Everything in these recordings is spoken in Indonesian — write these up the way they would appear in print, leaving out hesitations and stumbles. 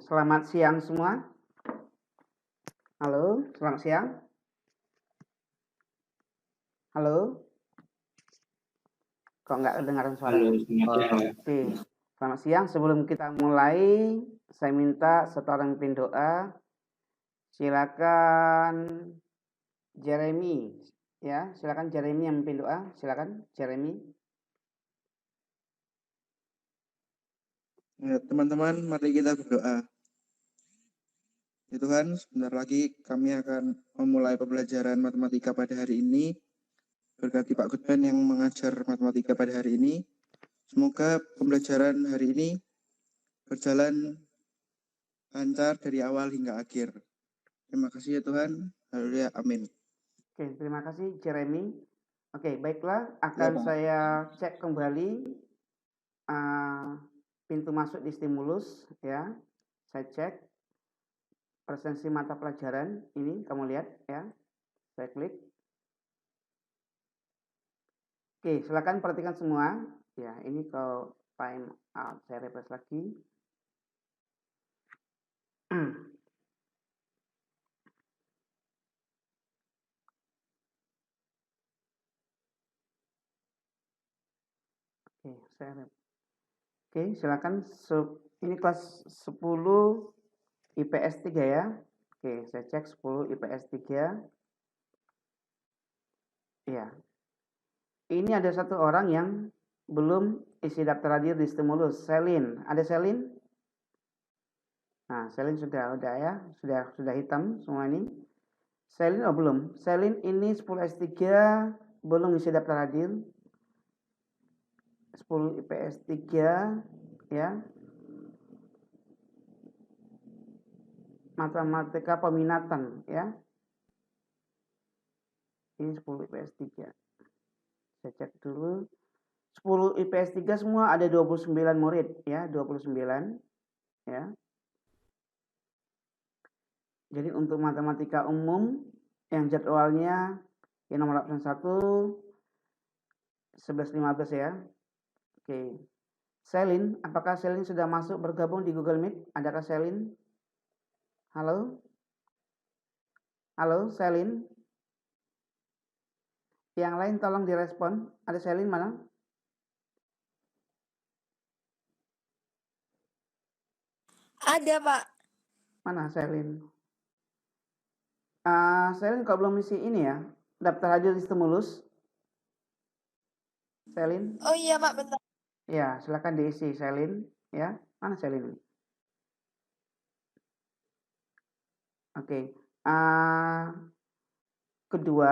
selamat siang semua. Halo, selamat siang. Halo. Kok nggak kedengaran suaranya? Halo, selamat siang. Oke, selamat siang. Sebelum kita mulai, saya minta setoran pimpin doa. Silakan Jeremy, ya. Silakan Jeremy yang memimpin doa. Silakan Jeremy. Ya, teman-teman, mari kita berdoa. Ya Tuhan, sebentar lagi kami akan memulai pembelajaran matematika pada hari ini. Berkati Pak Gudben yang mengajar matematika pada hari ini. Semoga pembelajaran hari ini berjalan lancar dari awal hingga akhir. Terima kasih ya Tuhan. Haleluya. Amin. Oke, terima kasih Jeremy. Oke, baiklah. Akan saya cek kembali pintu masuk di stimulus, ya. Saya cek presensi mata pelajaran ini, kamu lihat ya. Saya klik. Oke, silakan perhatikan semua. Ya, ini ke time out. Saya refresh lagi. Oke, silakan. Ini kelas 10 IPS 3 ya. Oke, saya cek 10 IPS 3. Ya. Ini ada satu orang yang belum isi daftar hadir di stimulus. Selin. Ada Selin? Nah, Selin sudah ya. Sudah hitam semua ini. Selin belum. Selin ini 10 S3 belum isi daftar hadir. 10 IPS 3 ya. Matematika peminatan ya. Ini 10 IPS 3. Saya cek dulu. 10 IPS 3 semua ada 29 murid ya, 29 ya. Jadi untuk matematika umum yang jadwalnya yang nomor absen 1 11.15 ya. Oke. Selin, apakah Selin sudah masuk bergabung di Google Meet? Adakah Selin? Halo? Halo, Selin? Yang lain tolong direspon. Ada Selin mana? Ada, Pak. Mana Selin? Selin kok belum isi ini ya? Daftar hadir di stimulus. Selin? Oh iya, Pak, bentar. Ya, silakan diisi Selin ya. Mana Selin? Oke. Kedua,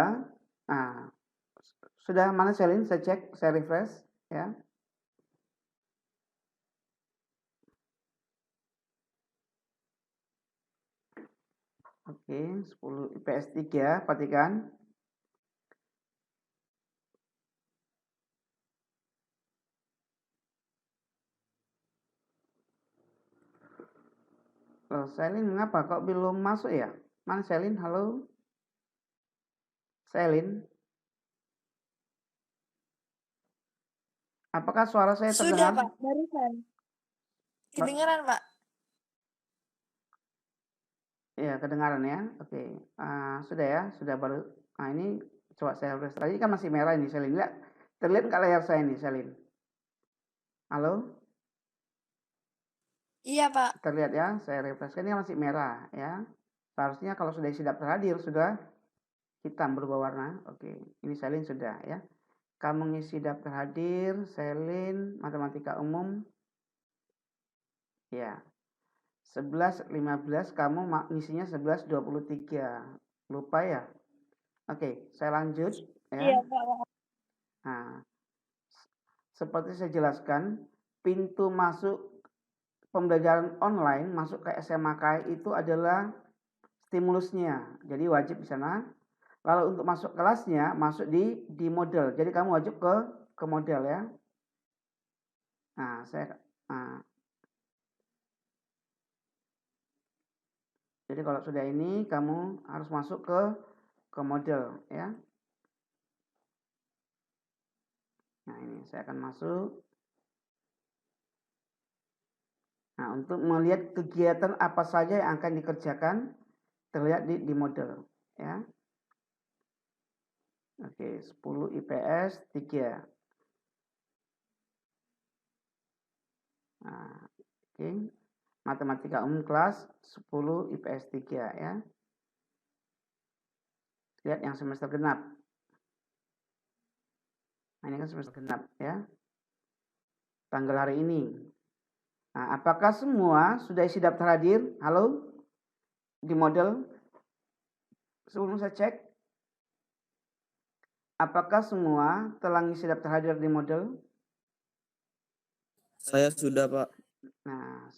sudah mana Selin? Saya cek, saya refresh ya. Oke, 10 IPS 3, perhatikan. Loh, Selin mengapa kok belum masuk ya? Mana Selin? Halo? Selin? Apakah suara saya Sudah, terdengar? Pak, barusan. Kedengaran, Pak. Ya, kedengaran ya. Oke. Sudah ya, sudah baru. Nah, ini coba saya refresh. Tadi kan masih merah ini Selin. Lihat, terlihat nggak layar saya ini Selin? Halo? Iya, Pak. Terlihat ya, saya refresh. Ini masih merah ya. Seharusnya kalau sudah isi daftar hadir, sudah hitam berubah warna. Oke, ini Selin sudah ya. Kamu ngisi daftar hadir, Selin, matematika umum. Ya. 11.15 kamu ngisinya 11.23. Lupa ya? Oke, saya lanjut ya. Iya, Pak. Nah, seperti saya jelaskan, pintu masuk pembelajaran online masuk ke SMAKI itu adalah stimulusnya. Jadi wajib di sana. Lalu untuk masuk kelasnya masuk di model. Jadi kamu wajib ke model ya. Nah, jadi kalau sudah ini kamu harus masuk ke model ya. Nah, ini saya akan masuk. Nah, untuk melihat kegiatan apa saja yang akan dikerjakan terlihat di model, ya. Oke, 10 IPS 3. Nah, oke. Matematika umum kelas 10 IPS 3 ya. Lihat yang semester genap. Nah, ini kan semester genap ya. Tanggal hari ini. Nah, apakah semua sudah isi daftar hadir? Halo? Di model? Sebelum saya cek. Apakah semua telah isi daftar hadir di model? Saya sudah, Pak. Nah,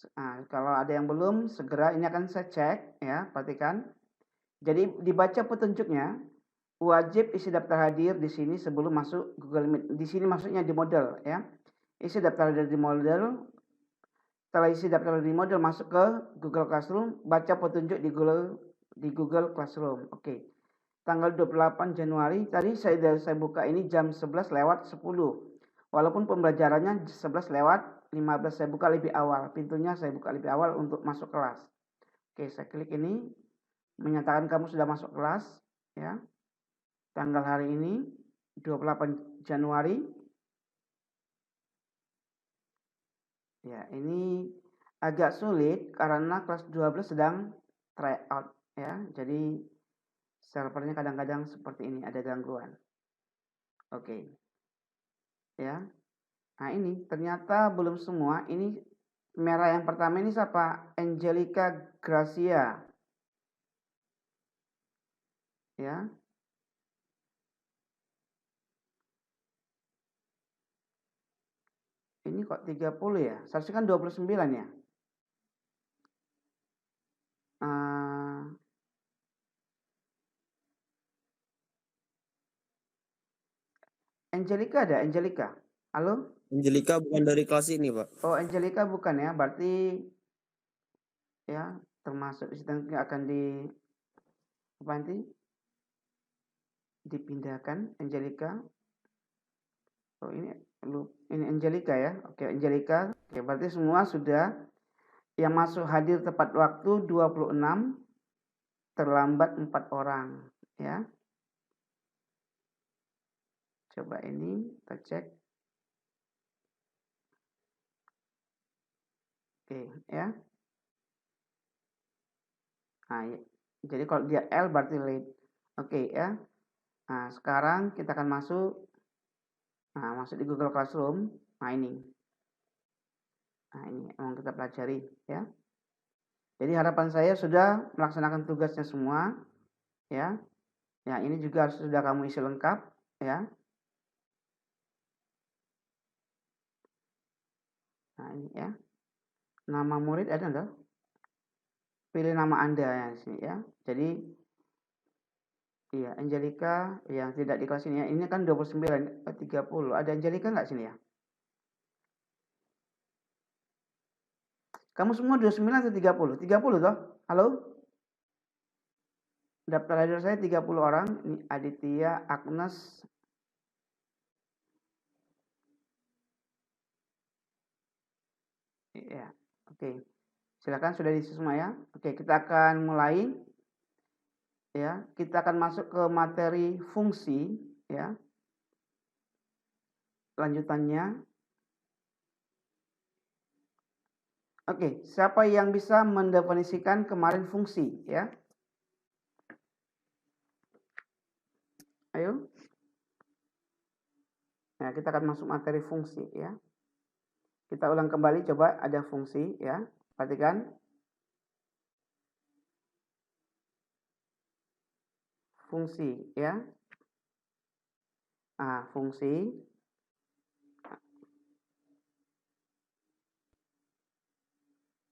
kalau ada yang belum, segera ini akan saya cek ya, perhatikan. Jadi dibaca petunjuknya, wajib isi daftar hadir di sini sebelum masuk Google Meet. Di sini maksudnya di model ya. Isi daftar hadir di model. Setelah isi daftar hadir di model masuk ke Google Classroom, baca petunjuk di Google Classroom. Oke. Tanggal 28 Januari tadi saya buka ini jam 11 lewat 10. Walaupun pembelajarannya 11 lewat 15, saya buka lebih awal. Pintunya saya buka lebih awal untuk masuk kelas. Oke, saya klik ini menyatakan kamu sudah masuk kelas ya. Tanggal hari ini 28 Januari. Ya, ini agak sulit karena kelas 12 sedang try out ya. Jadi servernya kadang-kadang seperti ini, ada gangguan. Oke. Ya. Nah, ini ternyata belum semua. Ini merah yang pertama ini siapa? Angelica Gracia. Ya. Ini kok 30 ya? Seharusnya kan 29 ya? Angelica ada? Angelica? Halo? Angelica bukan dari kelas ini, Pak. Oh, Angelica bukan ya? Berarti ya termasuk nanti akan dipindahkan Angelica. Oh, ini Angelica ya. Oke, Angelica. Oke, berarti semua sudah yang masuk hadir tepat waktu 26, terlambat 4 orang ya. Coba ini kita cek. Oke, ya. Nah, ya. Jadi kalau dia L berarti late. Oke, ya. Nah, sekarang kita akan masuk di Google Classroom. Nah, ini emang kita pelajari ya. Jadi harapan saya sudah melaksanakan tugasnya semua ya. Ya, ini juga sudah kamu isi lengkap ya. Nah, ini ya. Nama murid ada enggak? Pilih nama Anda ya sini ya. Jadi iya, Angelica yang tidak di kelas ini ya. Ini kan 29, 30. Ada Angelica enggak sini ya? Kamu semua 29 atau 30? 30 toh? Halo? Daftar hadir saya 30 orang. Ini Aditya, Agnes. Ya, oke. Silakan sudah diisi semua ya. Oke, kita akan mulai. Ya, kita akan masuk ke materi fungsi ya. Lanjutannya. Oke, siapa yang bisa mendefinisikan kemarin fungsi ya? Ayo. Nah, kita akan masuk materi fungsi ya. Kita ulang kembali, coba ada fungsi ya. Perhatikan. Fungsi ya. Fungsi.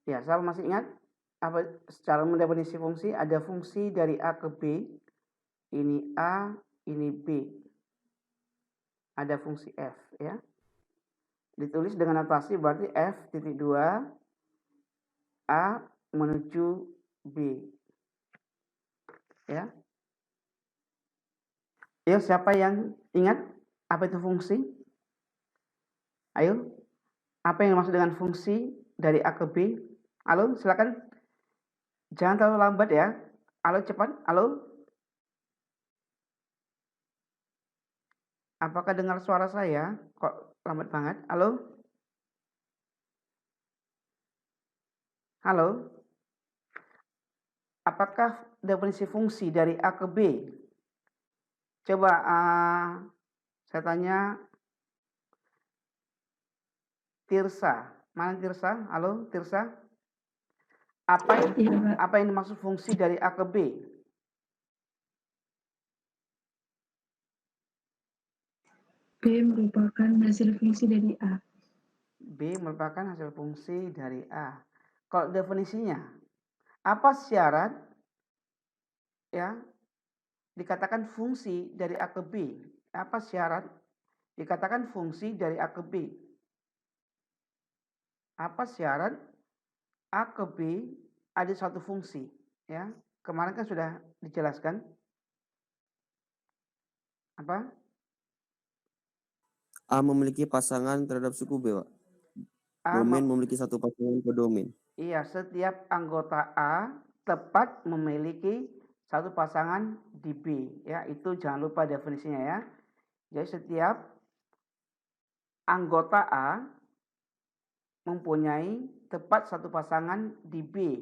Ya, saya masih ingat apa secara mendefinisi fungsi? Ada fungsi dari A ke B. Ini A, ini B. Ada fungsi F ya. Ditulis dengan notasi berarti F.2 A menuju B. Ya. Ayo, siapa yang ingat apa itu fungsi? Ayo. Apa yang dimaksud dengan fungsi dari A ke B? Halo, silakan. Jangan terlalu lambat ya. Halo, cepat. Halo. Apakah dengar suara saya? Kok lambat banget? Halo? Halo? Apakah definisi fungsi dari A ke B? Coba saya tanya Tirsa. Mana Tirsa? Halo, Tirsa? Apa yang dimaksud fungsi dari A ke B? B merupakan hasil fungsi dari A. B merupakan hasil fungsi dari A. Kalau definisinya, apa syarat ya dikatakan fungsi dari A ke B? Apa syarat dikatakan fungsi dari A ke B? Apa syarat A ke B ada suatu fungsi? Ya, kemarin kan sudah dijelaskan. Apa? A memiliki pasangan terhadap suku B, Pak. Domain memiliki satu pasangan per domain. Iya, setiap anggota A tepat memiliki satu pasangan di B. Ya, itu jangan lupa definisinya ya. Jadi setiap anggota A mempunyai tepat satu pasangan di B.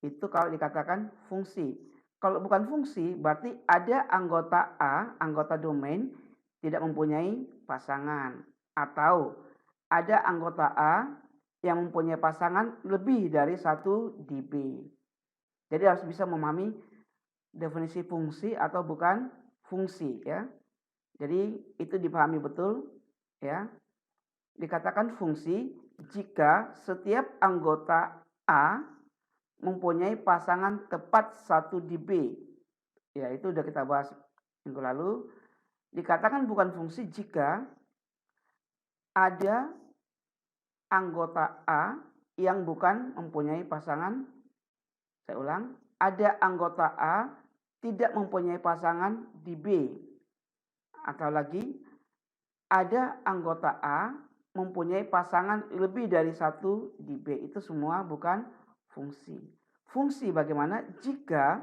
Itu kalau dikatakan fungsi. Kalau bukan fungsi, berarti ada anggota A, anggota domain, tidak mempunyai pasangan. Atau ada anggota A yang mempunyai pasangan lebih dari satu di B. Jadi harus bisa memahami definisi fungsi atau bukan fungsi ya. Jadi itu dipahami betul ya. Dikatakan fungsi jika setiap anggota A mempunyai pasangan tepat satu di B. Ya, itu udah kita bahas minggu lalu. Dikatakan bukan fungsi jika ada anggota A yang bukan mempunyai pasangan. Saya ulang, ada anggota A tidak mempunyai pasangan di B. Atau lagi, ada anggota A mempunyai pasangan lebih dari satu di B. Itu semua bukan fungsi. Fungsi bagaimana jika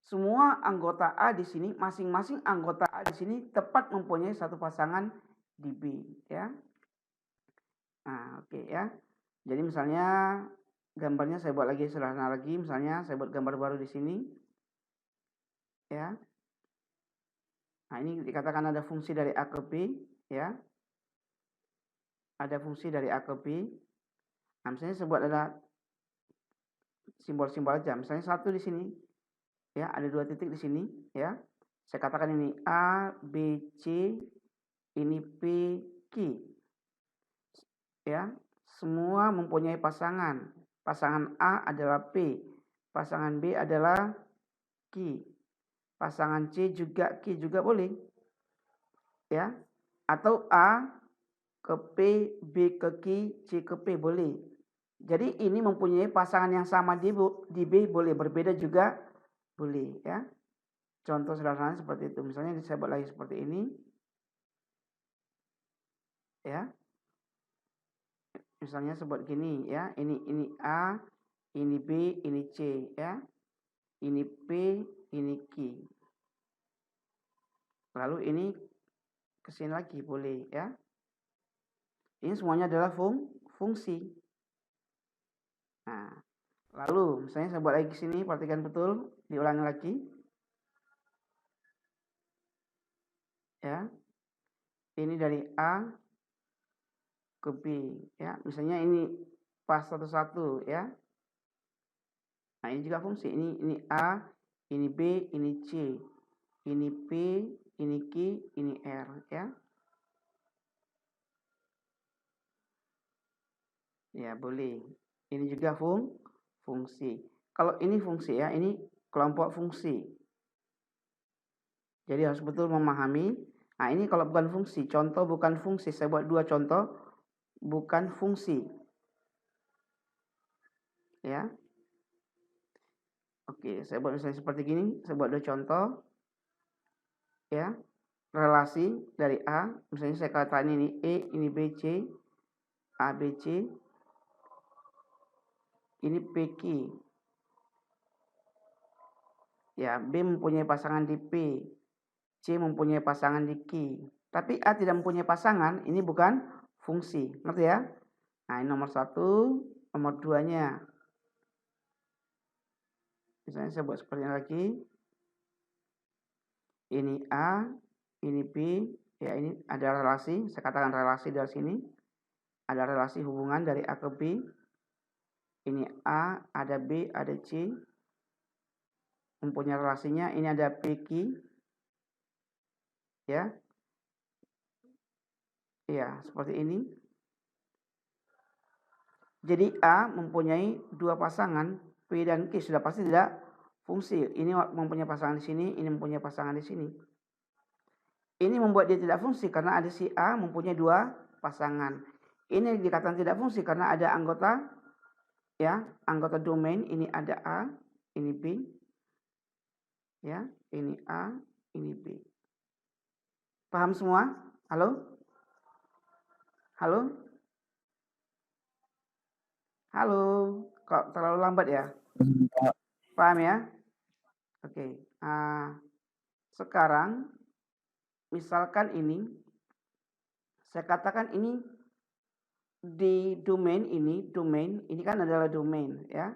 semua anggota A di sini, masing-masing anggota A di sini tepat mempunyai satu pasangan di B, ya. Nah, oke ya. Jadi misalnya gambarnya saya buat lagi sederhana lagi, misalnya saya buat gambar baru di sini, ya. Nah, ini dikatakan ada fungsi dari A ke B, ya. Ada fungsi dari A ke B. Nah, misalnya saya buat ada simbol-simbol aja. Misalnya satu di sini, ya, ada dua titik di sini, ya. Saya katakan ini A, B, C, ini P, Q. Ya, semua mempunyai pasangan. Pasangan A adalah P, pasangan B adalah Q. Pasangan C juga Q juga boleh. Ya. Atau A ke P, B ke Q, C ke P boleh. Jadi ini mempunyai pasangan yang sama di B boleh, berbeda juga boleh ya. Contoh sederhana seperti itu. Misalnya saya buat lagi seperti ini. Ya. Misalnya sebut gini ya, ini A, ini B, ini C ya. Ini P, ini Q. Lalu ini ke sini lagi boleh ya. Ini semuanya adalah fungsi. Nah, lalu misalnya saya buat lagi ke sini, perhatikan betul, diulangi lagi. Ya. Ini dari A ke B ya. Misalnya ini pas satu-satu ya. Nah, ini juga fungsi. Ini A, ini B, ini C. Ini P, ini Q, ini R ya. Ya, boleh. Ini juga fungsi. Kalau ini fungsi ya, ini kelompok fungsi. Jadi harus betul memahami. Nah, ini kalau bukan fungsi, contoh bukan fungsi. Saya buat dua contoh bukan fungsi. Ya. Oke, saya buat misalnya seperti gini, saya buat dua contoh. Ya. Relasi dari A, misalnya saya katakan ini E, ini B, C, A, B, C. Ini PQ. Ya, B mempunyai pasangan di P. C mempunyai pasangan di Q. Tapi A tidak mempunyai pasangan, ini bukan fungsi. Ngerti ya? Nah, ini nomor 1, nomor 2-nya. Misalnya saya buat seperti ini lagi. Ini A, ini B. Ya, ini ada relasi. Saya katakan relasi dari sini. Ada relasi hubungan dari A ke B. Ini A, ada B, ada C. Mempunyai relasinya. Ini ada PQ. Ya. Ya, seperti ini. Jadi A mempunyai dua pasangan, P dan Q. Sudah pasti tidak fungsi. Ini mempunyai pasangan di sini, ini mempunyai pasangan di sini. Ini membuat dia tidak fungsi karena ada si A mempunyai dua pasangan. Ini dikatakan tidak fungsi karena ada anggota, ya, anggota domain. Ini ada A, ini B, ya, ini A, ini B. Paham semua? Halo? Halo? Halo? Kok terlalu lambat ya? Paham ya? Oke. Sekarang misalkan ini, saya katakan ini di domain ini kan adalah domain ya.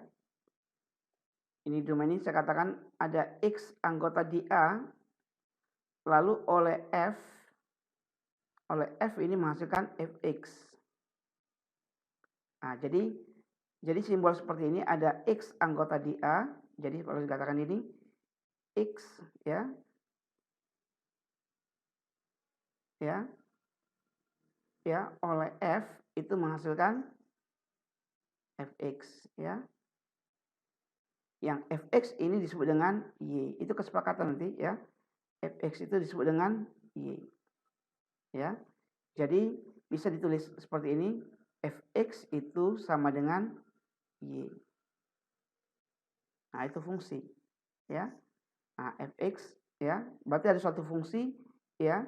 Ini domain ini saya katakan ada X anggota di A, lalu oleh F ini menghasilkan Fx. Nah, jadi simbol seperti ini ada X anggota di A, jadi kalau dikatakan ini X ya. Ya, oleh F itu menghasilkan Fx ya. Yang Fx ini disebut dengan Y. Itu kesepakatan nanti ya. Fx itu disebut dengan Y. Ya. Jadi bisa ditulis seperti ini, Fx itu sama dengan Y. Nah, itu fungsi ya. Nah, Fx ya, berarti ada suatu fungsi ya.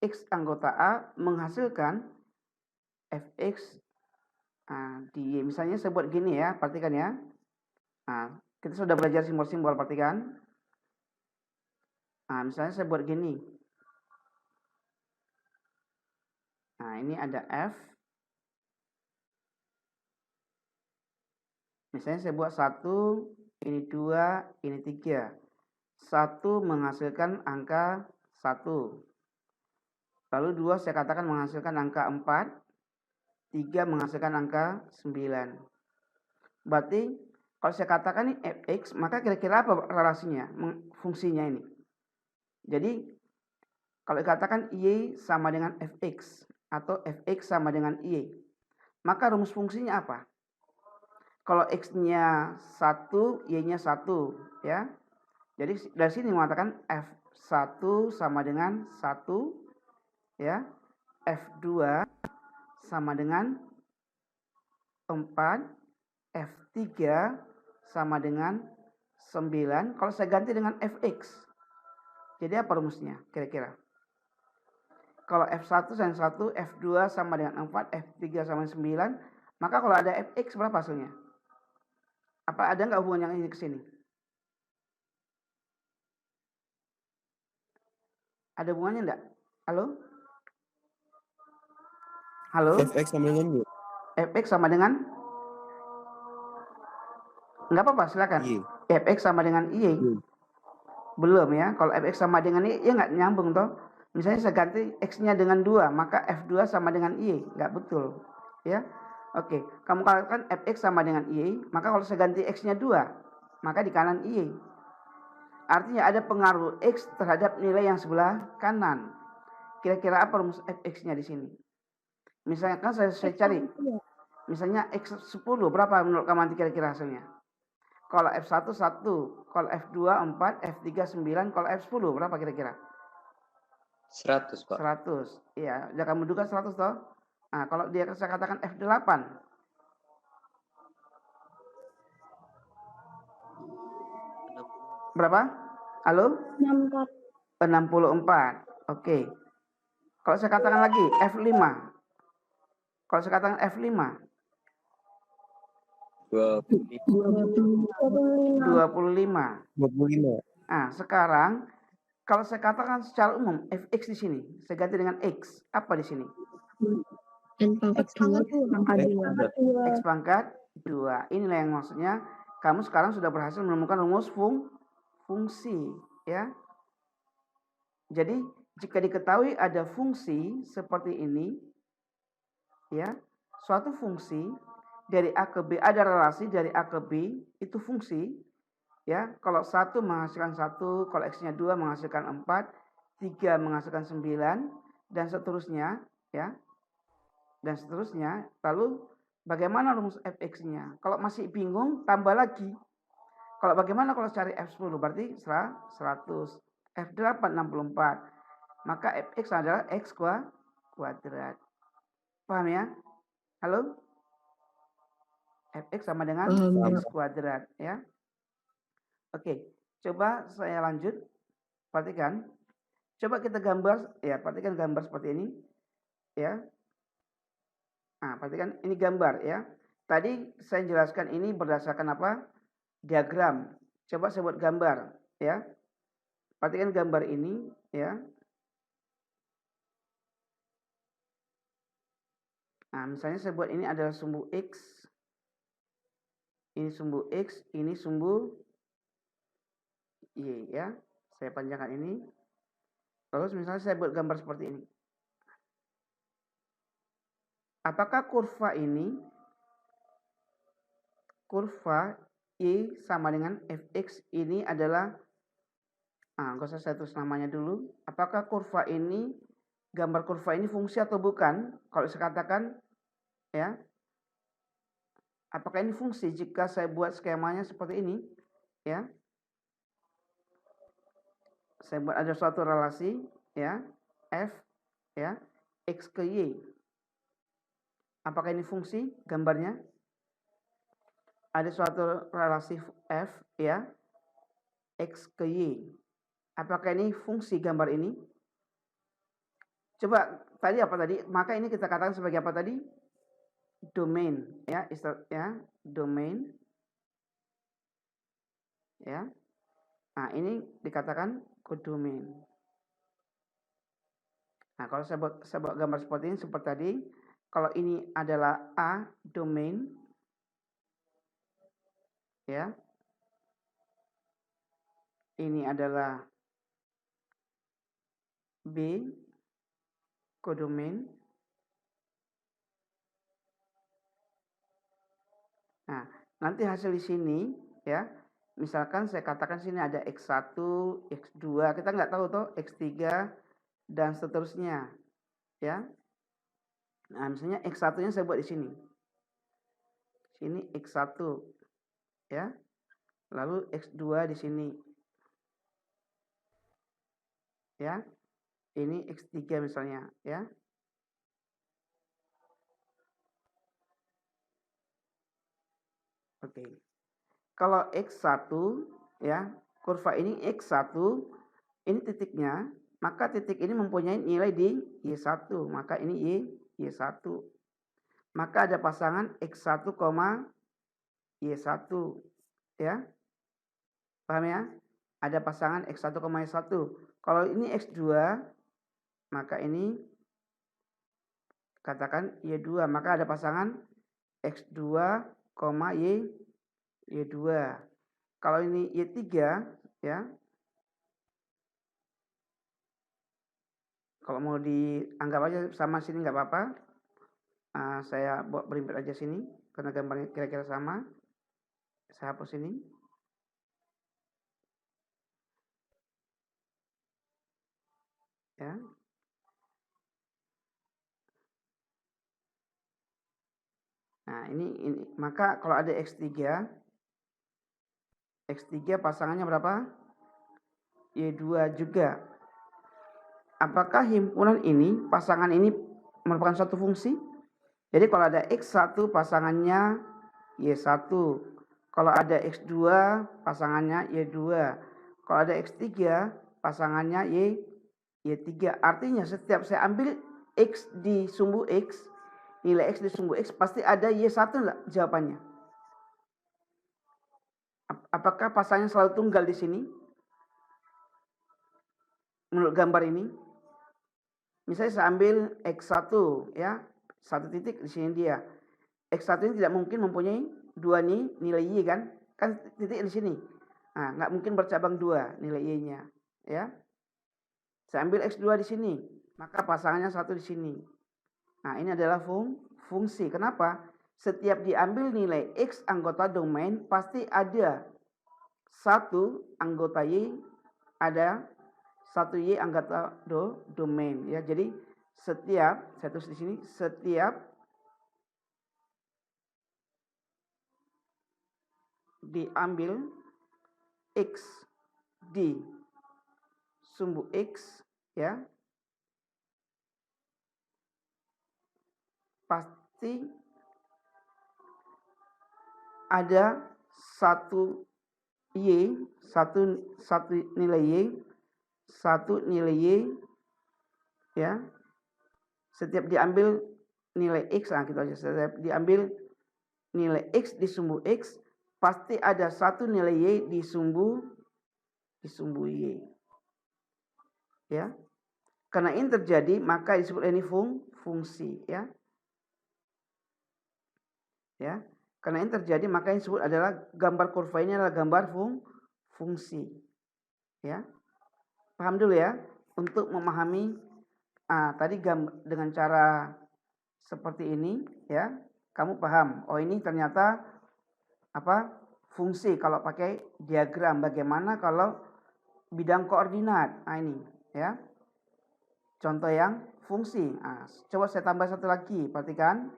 X anggota A menghasilkan Fx di Y. Misalnya saya buat gini ya, perhatikan ya. Nah, kita sudah belajar simbol-simbol, perhatikan. Nah, misalnya saya buat gini. Nah, ini ada F. Misalnya saya buat 1, ini 2, ini 3. 1 menghasilkan angka 1. Lalu 2 saya katakan menghasilkan angka 4. 3 menghasilkan angka 9. Berarti kalau saya katakan ini Fx, maka kira-kira apa relasinya, fungsinya ini? Jadi kalau dikatakan Y sama dengan Fx atau Fx sama dengan Y, maka rumus fungsinya apa? Kalau X-nya 1, Y-nya 1 ya. Jadi dari sini mengatakan F1 sama dengan 1 ya. F2 sama dengan 4, F3 sama dengan 9. Kalau saya ganti dengan Fx, jadi apa rumusnya kira-kira? Kalau F1 sama 1, F2 sama dengan 4, F3 sama dengan 9, maka kalau ada Fx berapa hasilnya? Apa ada nggak hubungan yang ini ke sini? Ada hubungannya enggak? Halo? Halo? Fx sama dengan Y. Fx sama dengan? Enggak apa-apa, silakan. Y. Fx sama dengan Y. Belum ya. Kalau Fx sama dengan Y, ya nggak nyambung toh. Misalnya saya ganti X-nya dengan 2, maka F2 sama dengan Y. Nggak betul. Ya. Oke. Kamu katakan Fx sama dengan Y, maka kalau saya ganti X-nya 2, maka di kanan Y. Artinya ada pengaruh X terhadap nilai yang sebelah kanan. Kira-kira apa rumus Fx-nya di sini? Misalnya kan saya cari. Misalnya X10, berapa menurut kamu nanti kira-kira hasilnya? Kalau F1 1, kalau F2 4, F3 9, kalau F10 berapa kira-kira? 100, Pak. 100. Iya, udah kamu duga 100 toh? Nah, kalau dia saya katakan F8. Berapa? Halo? 64. Oke. Kalau saya katakan lagi F5. Kalau saya katakan F5. 25. 25. Nah, sekarang kalau saya katakan secara umum fx di sini, saya ganti dengan x. Apa di sini? N pangkat 2. X pangkat 2. Inilah yang maksudnya kamu sekarang sudah berhasil menemukan rumus fungsi, ya. Jadi jika diketahui ada fungsi seperti ini, ya, suatu fungsi dari A ke B, ada relasi dari A ke B, itu fungsi, ya. Kalau 1 menghasilkan 1, kalau X-nya 2 menghasilkan 4, 3 menghasilkan 9, dan seterusnya, ya. Dan seterusnya. Lalu bagaimana rumus fx-nya? Kalau masih bingung, tambah lagi. Kalau bagaimana kalau cari f10? Berarti 100. F8 64. Maka fx adalah x kuadrat. Paham ya? Halo? Fx sama dengan x kuadrat, ya. Oke, coba saya lanjut. Perhatikan. Coba kita gambar, ya, perhatikan gambar seperti ini, ya. Nah, perhatikan ini gambar, ya. Tadi saya jelaskan ini berdasarkan apa? Diagram. Coba saya buat gambar, ya. Perhatikan gambar ini, ya. Nah, misalnya saya buat ini adalah sumbu X. Ini sumbu X, ini sumbu Y, ya. Saya panjangkan ini. Lalu misalnya saya buat gambar seperti ini. Apakah kurva ini, kurva Y sama dengan fx ini adalah, nggak usah saya tulis namanya dulu. Apakah kurva ini, gambar kurva ini fungsi atau bukan? Kalau saya katakan, ya, apakah ini fungsi jika saya buat skemanya seperti ini, ya. Saya buat ada suatu relasi, ya, f, ya, x ke y. Apakah ini fungsi gambarnya? Ada suatu relasi f, ya, x ke y. Apakah ini fungsi gambar ini? Coba tadi apa tadi? Maka ini kita katakan sebagai apa tadi? Domain, ya, domain, ya. Nah, ini dikatakan kodomain. Nah, kalau saya buat gambar seperti ini, seperti tadi, kalau ini adalah A, domain, ya. Ini adalah B, kodomain. Nah, nanti hasil di sini, ya. Misalkan saya katakan sini ada X1, X2, kita nggak tahu toh, X3 dan seterusnya, ya. Nah, misalnya X1-nya saya buat di sini. Sini X1, ya. Lalu X2 di sini. Ya. Ini X3 misalnya, ya. Oke. Kalau X1, ya, kurva ini X1, ini titiknya, maka titik ini mempunyai nilai di Y1, maka ini Y1. Maka ada pasangan X1, Y1, ya. Paham ya? Ada pasangan X1, Y1. Kalau ini X2, maka ini katakan Y2, maka ada pasangan X2, Y2. Kalau ini Y3, ya. Kalau mau dianggap aja sama sini nggak apa-apa. Saya buat berimpit aja sini karena gambarnya kira-kira sama. Saya hapus ini. Ya. Nah, ini maka kalau ada X3 pasangannya berapa? Y2 juga. Apakah himpunan ini, pasangan ini merupakan suatu fungsi? Jadi kalau ada X1 pasangannya Y1. Kalau ada X2 pasangannya Y2. Kalau ada X3 pasangannya Y3. Artinya setiap saya ambil X di sumbu X, nilai X di sumbu X pasti ada Y1 enggak jawabannya? Apakah pasangannya selalu tunggal di sini? Menurut gambar ini. Misalnya saya ambil X1 ya, satu titik di sini dia. X1 ini tidak mungkin mempunyai dua nilai Y kan? Kan titik di sini. Nah, nggak mungkin bercabang dua nilai Y-nya, ya. Saya ambil X2 di sini, maka pasangannya satu di sini. Nah, ini adalah fungsi. Kenapa? Setiap diambil nilai X anggota domain, pasti ada satu anggota Y, ada satu Y anggota domain. Ya, jadi setiap, saya tulis di sini, setiap diambil X di sumbu X, ya, pasti ada satu Y, satu nilai Y, satu nilai Y, ya. Setiap diambil nilai X, nah gitu aja. Setiap diambil nilai X di sumbu X, pasti ada satu nilai Y di sumbu Y. Ya. Karena ini terjadi, maka disebut ini fungsi, ya. Ya. Karena ini terjadi, maka yang disebut adalah gambar kurva ini adalah gambar fungsi. Ya. Paham dulu ya, untuk memahami tadi dengan cara seperti ini, ya. Kamu paham, oh ini ternyata fungsi kalau pakai diagram. Bagaimana kalau bidang koordinat? Nah ini, ya. Contoh yang fungsi. Coba saya tambah satu lagi, perhatikan.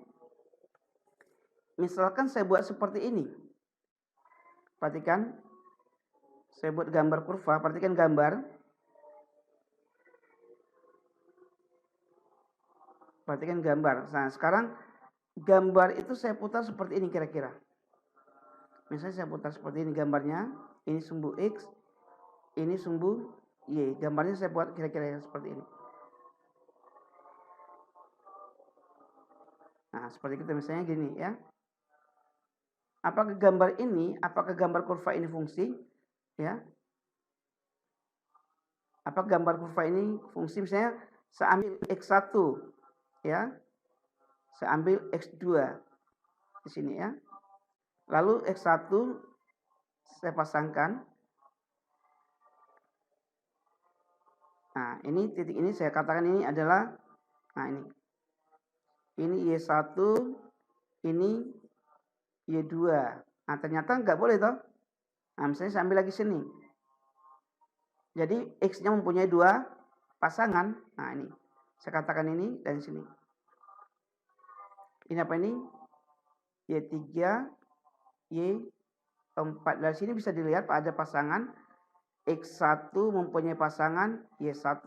Misalkan saya buat seperti ini. Perhatikan. Saya buat gambar kurva, perhatikan gambar. Perhatikan gambar. Nah, sekarang gambar itu saya putar seperti ini kira-kira. Misalnya saya putar seperti ini gambarnya. Ini sumbu X, ini sumbu Y. Gambarnya saya buat kira-kira seperti ini. Nah, seperti kita misalnya gini ya. Apakah gambar kurva ini fungsi? Ya. Apakah gambar kurva ini fungsi? Misalnya saya ambil X1, ya. Saya ambil X2 di sini ya. Lalu X1 saya pasangkan. Nah, ini titik ini saya katakan ini adalah, nah ini Y1, ini Y2. Nah, ternyata nggak boleh toh. Nah, misalnya saya ambil lagi sini. Jadi X-nya mempunyai dua pasangan. Nah, ini. Saya katakan ini dan sini. Ini apa ini? Y3, Y4. Dari sini bisa dilihat ada pasangan. X1 mempunyai pasangan Y1.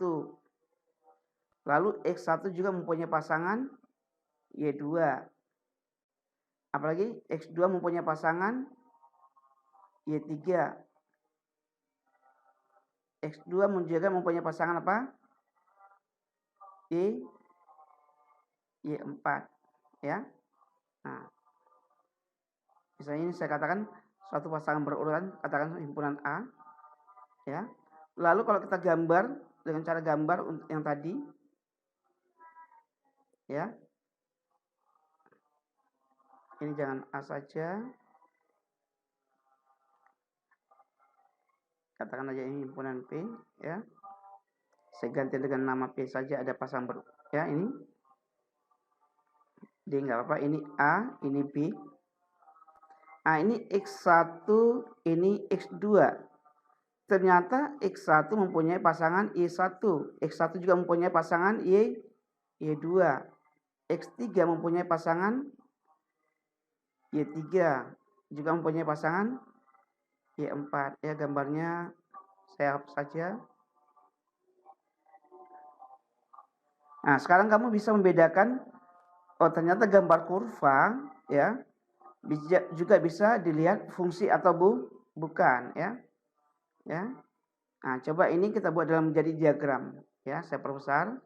Lalu X1 juga mempunyai pasangan Y2. Apalagi X2 mempunyai pasangan Y3. X2 juga mempunyai pasangan apa? Y4. Ya. Nah. Misalnya ini saya katakan suatu pasangan berurutan, katakan himpunan A. Ya. Lalu kalau kita gambar dengan cara gambar yang tadi. Ya. Ini jangan A saja. Katakan aja ini himpunan P, ya. Saya ganti dengan nama P saja, ada pasang ya ini. D enggak apa-apa, ini A, ini B. Ini X1, ini X2. Ternyata X1 mempunyai pasangan Y1, X1 juga mempunyai pasangan Y2. X3 mempunyai pasangan Y3, juga mempunyai pasangan Y4. Ya, gambarnya saya hapus saja. Nah, sekarang kamu bisa membedakan, oh ternyata gambar kurva, ya, juga bisa dilihat fungsi atau bukan, ya. Ya. Nah, coba ini kita buat dalam menjadi diagram, ya. Saya perbesar.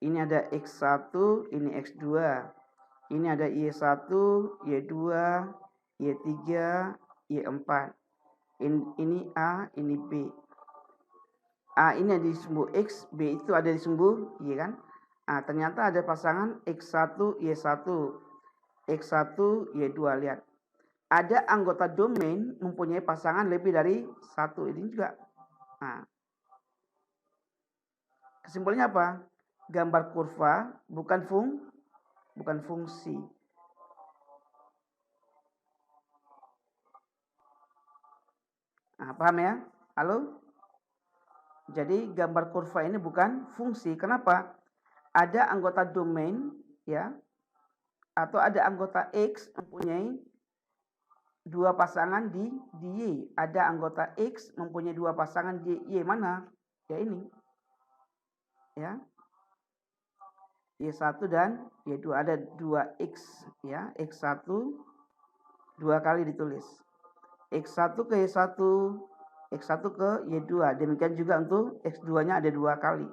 Ini ada X1, ini X2. Ini ada Y1, Y2, Y3, Y4. Ini A, ini B. A ini ada di sumbu X, B itu ada di sumbu Y kan. Nah, ternyata ada pasangan X1, Y1. X1, Y2, lihat. Ada anggota domain mempunyai pasangan lebih dari satu. Ini juga. Nah, kesimpulannya apa? Gambar kurva bukan fungsi. Nah, paham ya? Halo? Jadi gambar kurva ini bukan fungsi. Kenapa? Ada anggota domain ya, atau ada anggota X mempunyai dua pasangan di Y. Ada anggota X mempunyai dua pasangan di Y. Mana? Ya ini. Ya. Y1 dan Y2 ada 2X ya. X1 dua kali ditulis. X1 ke Y1, X1 ke Y2. Demikian juga untuk X2-nya ada dua kali.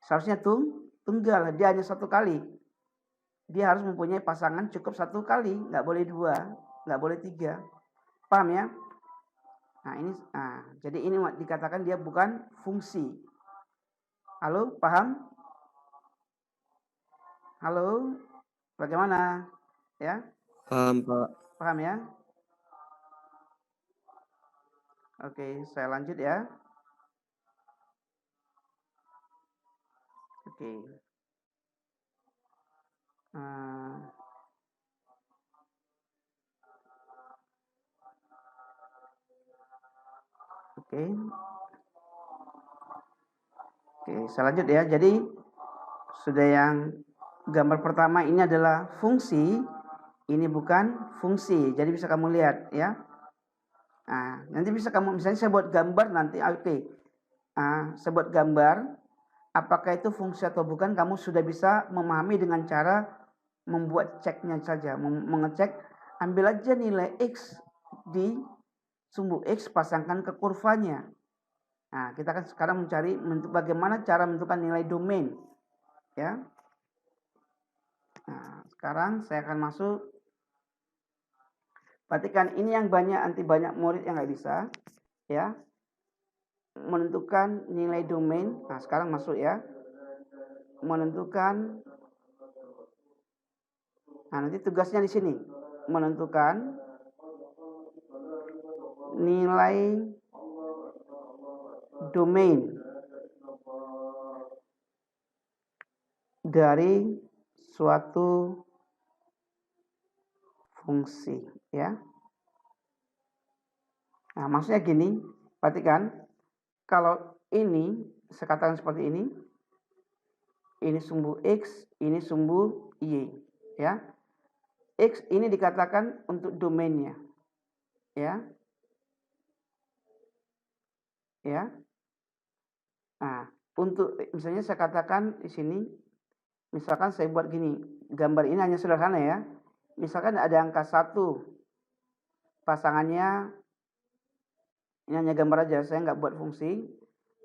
Seharusnya tunggal, dia hanya satu kali. Dia harus mempunyai pasangan cukup satu kali, nggak boleh dua, nggak boleh tiga. Paham ya? Jadi ini dikatakan dia bukan fungsi. Halo, paham? Halo, bagaimana? Ya? Paham, Pak. Paham ya? Oke, saya lanjut ya. Oke. Oke, saya lanjut ya. Jadi sudah yang gambar pertama ini adalah fungsi, ini bukan fungsi. Jadi bisa kamu lihat ya. Nah, nanti bisa kamu misalnya saya buat gambar nanti, oke. Saya buat gambar, apakah itu fungsi atau bukan, kamu sudah bisa memahami dengan cara membuat ceknya saja, mengecek, ambil aja nilai X di sumbu X, pasangkan ke kurvanya. Nah, kita akan sekarang mencari bagaimana cara menentukan nilai domain. Ya. Nah, sekarang saya akan masuk. Perhatikan ini yang banyak murid yang nggak bisa. Ya. Menentukan nilai domain. Nah, sekarang masuk ya. Menentukan. Nah, nanti tugasnya di sini. Menentukan nilai domain dari suatu fungsi ya. Nah, maksudnya gini, perhatikan kalau ini saya katakan seperti ini sumbu X, ini sumbu Y ya. X ini dikatakan untuk domainnya ya. Ya. Nah, untuk misalnya saya katakan di sini, misalkan saya buat gini, gambar ini hanya sederhana ya. Misalkan ada angka 1, pasangannya ini hanya gambar aja, saya nggak buat fungsi.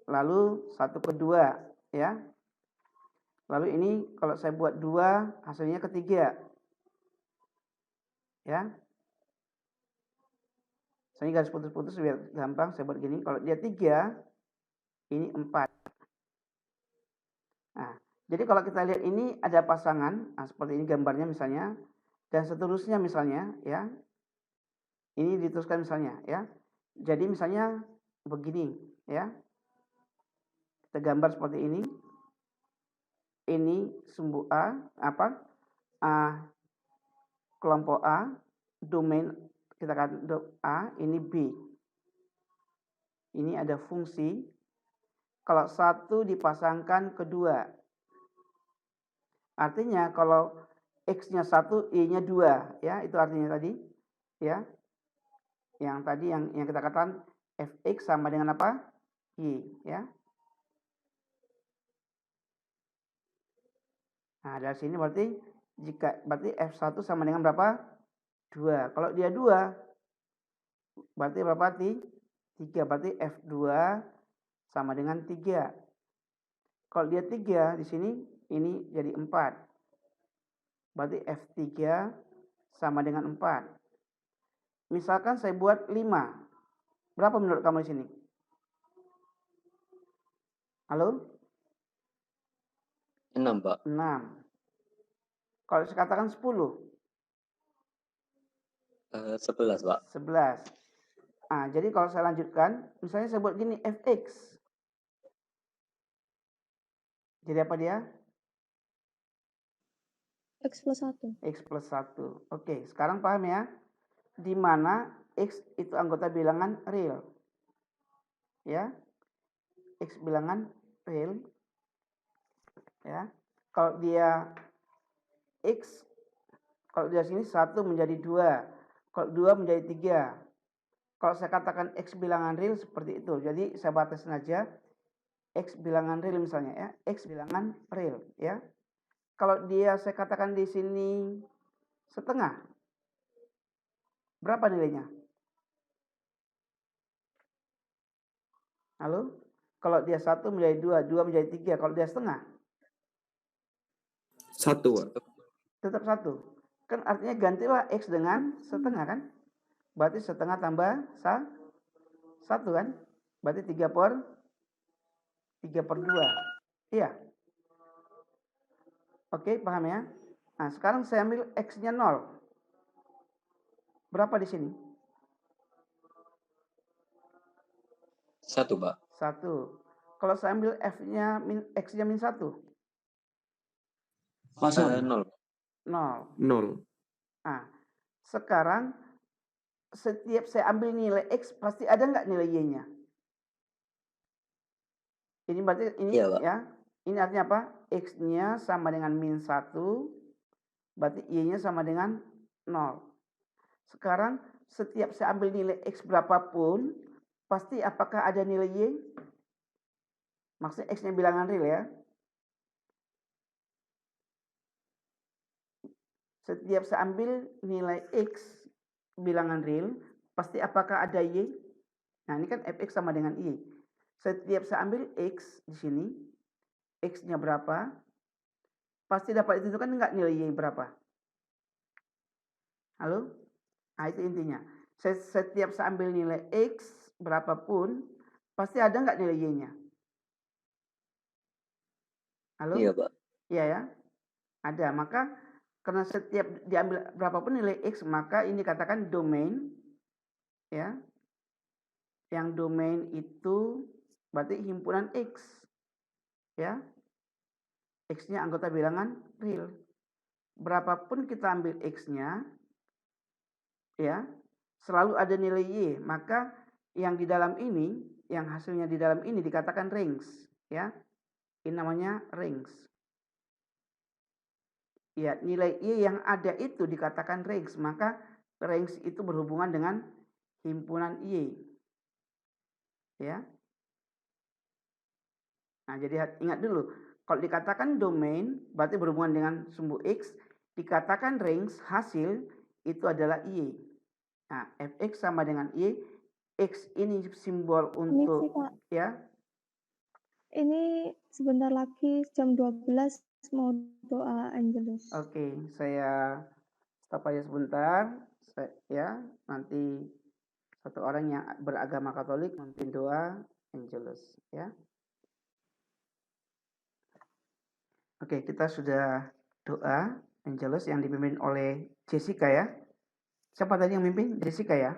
Lalu 1 ke 2 ya. Lalu ini kalau saya buat 2, hasilnya ke 3. Ya. Saya garis putus-putus biar gampang, saya buat gini. Kalau dia 3, ini 4. Nah, jadi kalau kita lihat ini ada pasangan, nah seperti ini gambarnya misalnya, dan seterusnya misalnya ya. Ini diteruskan misalnya ya. Jadi misalnya begini ya. Kita gambar seperti ini. Ini sumbu A, kelompok A, domain kita katakan A, ini B. Ini ada fungsi. Kalau 1 dipasangkan ke 2. Artinya kalau X-nya 1, Y-nya 2 ya, itu artinya tadi ya. Yang tadi yang kita katakan Fx sama dengan apa? Y ya. Nah, dari sini berarti F1 sama dengan berapa? 2. Kalau dia 2, berarti berapa? 3. Berarti F2 sama dengan 3. Kalau dia 3 di sini, ini jadi 4. Berarti F3 sama dengan 4. Misalkan saya buat 5. Berapa menurut kamu di sini? Halo? 6, Pak. 6. Kalau saya katakan 10? 11, Pak. 11. Jadi kalau saya lanjutkan, misalnya saya buat gini, fx. Jadi apa dia? X plus 1. X plus 1. Oke, sekarang paham ya? Di mana X itu anggota bilangan real. Ya. X bilangan real. Ya. Kalau dia X, kalau dia sini 1 menjadi 2. Kalau 2 menjadi 3. Kalau saya katakan X bilangan real seperti itu. Jadi saya batasin aja X bilangan real misalnya ya. X bilangan real ya. Kalau dia saya katakan di sini setengah. Berapa nilainya? Halo? Kalau dia 1 menjadi 2, 2 menjadi 3. Kalau dia setengah? 1, Pak. Tetap 1. Kan artinya gantilah X dengan setengah kan? Berarti setengah tambah 1 kan? Berarti 3 per 2. Iya. Oke, paham ya? Nah, sekarang saya ambil X-nya 0. Berapa di sini? 1, Pak. 1. Kalau saya ambil X-nya min 1? 0. 0. Sekarang setiap saya ambil nilai X, pasti ada nggak nilai Y-nya? Ini berarti ini Iya, Pak. ya. Ini artinya apa? X-nya sama dengan min 1, berarti Y-nya sama dengan 0. Sekarang setiap saya ambil nilai X berapapun, pasti apakah ada nilai Y? Maksudnya X-nya bilangan real ya. Setiap saya ambil nilai X bilangan real, pasti apakah ada Y? Nah, ini kan fx sama dengan Y. Setiap saya ambil X di sini, X-nya berapa, pasti dapat ditentukan enggak nilai Y berapa? Halo? Nah, itu intinya. Setiap saya ambil nilai X berapapun, pasti ada enggak nilai Y-nya? Halo? Iya, Pak. Iya ya? Ada. Maka karena setiap diambil berapapun nilai X, maka ini dikatakan domain. Ya. Yang domain itu berarti himpunan X. Ya. X-nya anggota bilangan real. Berapapun kita ambil X-nya, ya, selalu ada nilai Y. Maka yang di dalam ini, yang hasilnya di dalam ini dikatakan range. Ya. Ini namanya range. Ya, nilai Y yang ada itu dikatakan range. Maka range itu berhubungan dengan himpunan Y. Ya. Nah, jadi ingat dulu. Kalau dikatakan domain, berarti berhubungan dengan sumbu X. Dikatakan range, hasil, itu adalah Y. Nah, fx sama dengan Y. X ini simbol untuk, Ini sih, Pak. Ya. Ini sebentar lagi jam 12 mau doa Angelus. Oke, saya stop aja sebentar. Ya, nanti satu orang yang beragama Katolik memimpin doa Angelus, ya. Oke, kita sudah doa Angelus yang dipimpin oleh Jessica ya. Siapa tadi yang mimpin? Jessica ya.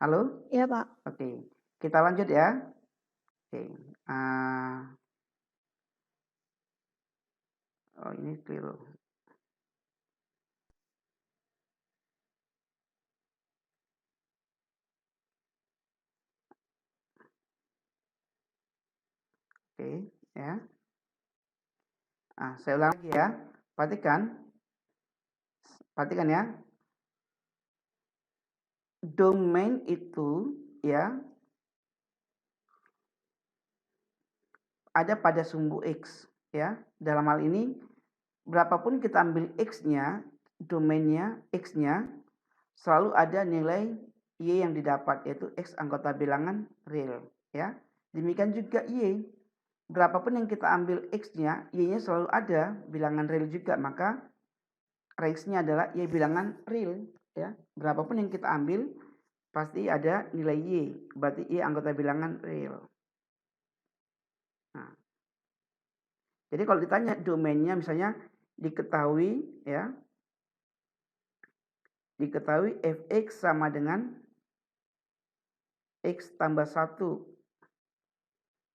Halo? Iya, Pak. Oke, kita lanjut ya. Oke. Oh, ini keliru. Oke, ya. Saya ulang lagi ya. Perhatikan ya. Domain itu ya ada pada sumbu X ya. Dalam hal ini berapapun kita ambil X-nya, domainnya X-nya selalu ada nilai Y yang didapat, yaitu X anggota bilangan real ya. Demikian juga Y. Berapapun yang kita ambil X-nya, Y-nya selalu ada bilangan real juga, maka range-nya adalah Y bilangan real ya. Berapapun yang kita ambil pasti ada nilai Y, berarti Y anggota bilangan real. Nah, jadi kalau ditanya domainnya misalnya diketahui ya, diketahui fx sama dengan x tambah 1,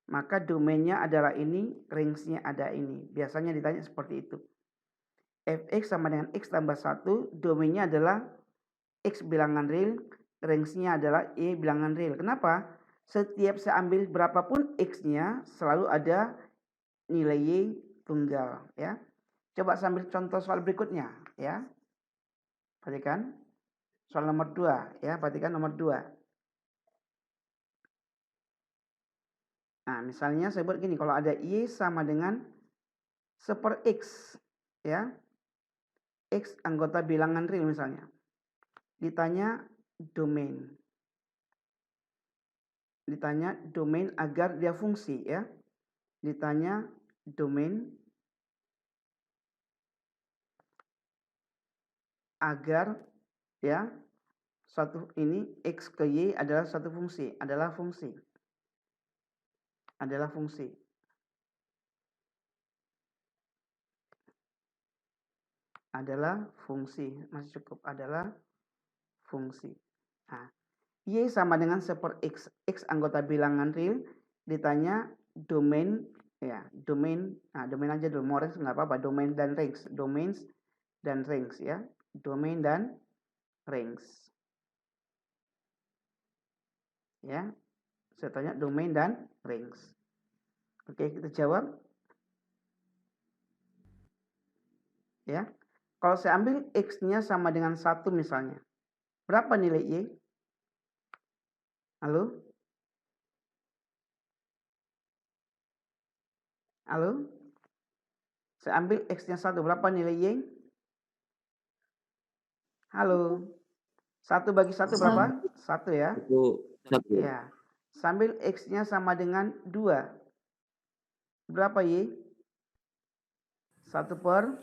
maka domainnya adalah ini, range-nya ada ini. Biasanya ditanya seperti itu. Fx sama dengan x tambah 1, domainnya adalah x bilangan real, range-nya adalah y bilangan real. Kenapa? Setiap saya ambil berapapun x-nya, selalu ada nilai y tunggal. Ya. Coba sambil contoh soal berikutnya. Ya. Perhatikan. Soal nomor 2. Ya, perhatikan nomor 2. Nah, misalnya saya buat gini, kalau ada Y sama dengan 1/X, ya, X anggota bilangan real misalnya. Ditanya domain. Ditanya domain agar dia fungsi, ya. Ditanya domain agar, ya, suatu ini X ke Y adalah suatu fungsi, adalah fungsi. Adalah fungsi. Adalah fungsi, masih cukup, adalah fungsi. Nah, Y sama dengan 1/X, X anggota bilangan real, ditanya domain, ya, domain, nah domain aja dulu, mau range nggak apa-apa, domain dan range, domains dan range, ya, domain dan range. Ya, saya tanya domain dan range. Oke, kita jawab. Ya, kalau saya ambil X-nya sama dengan 1 misalnya, berapa nilai Y? Halo? Halo? Saya ambil X-nya 1, berapa nilai Y? Halo? 1 bagi 1 berapa? 1 ya? Itu 1. Ya. Sambil X-nya sama dengan 2. Berapa Y? 1/2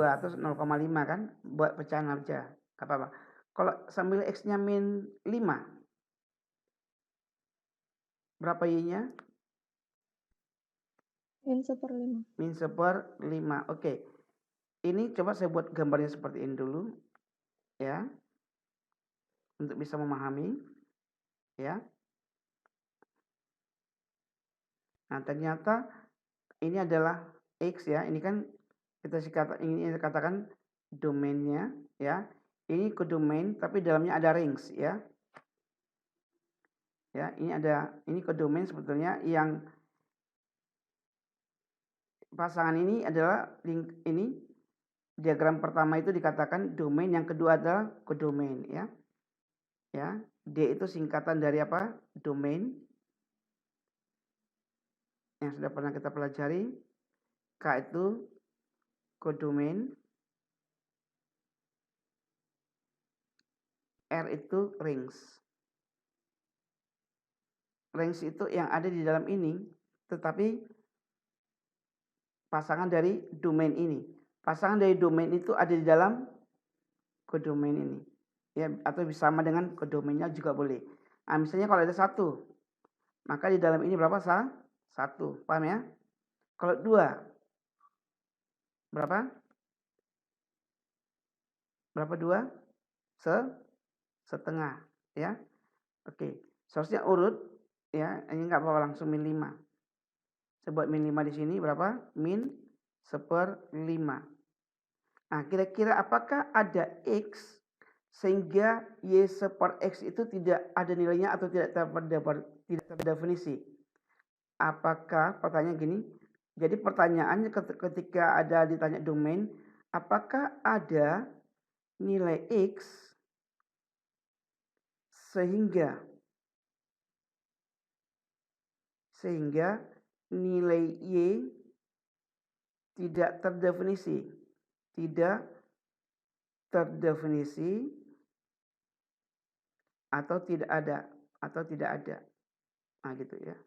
atau 0,5 kan? Buat pecahan aja. Gak apa-apa. Kalau sambil X-nya min 5. Berapa Y-nya? Min 1/5. Min 1/5. Oke. Ini coba saya buat gambarnya seperti ini dulu. Ya. Untuk bisa memahami. Ya. Nah, ternyata ini adalah X ya. Ini kan ini katakan domainnya ya. Ini ke domain tapi dalamnya ada range ya. Ya, ini ke domain sebetulnya yang pasangan ini adalah link ini diagram pertama itu dikatakan domain, yang kedua adalah kodomain ya. Ya, D itu singkatan dari apa? Domain. Yang sudah pernah kita pelajari. K itu kodomain. R itu range. Range itu yang ada di dalam ini, tetapi pasangan dari domain ini. Pasangan dari domain itu ada di dalam kodomain ini. Ya, atau sama dengan kodomainnya juga boleh. Nah, misalnya kalau ada 1, maka di dalam ini berapa? 1. Paham ya? Kalau 2, berapa? Berapa 2? Setengah. Ya. Oke. Seharusnya urut. Ya, ini nggak apa-apa, langsung min 5. Saya buat min 5 di sini berapa? Min 1/5. Nah, kira-kira apakah ada X sehingga Y 1/X itu tidak ada nilainya atau tidak terdefinisi? Apakah, pertanyaan gini, jadi pertanyaannya ketika ada ditanya domain, apakah ada nilai X sehingga nilai Y tidak terdefinisi? Tidak terdefinisi atau tidak ada, Nah, gitu ya.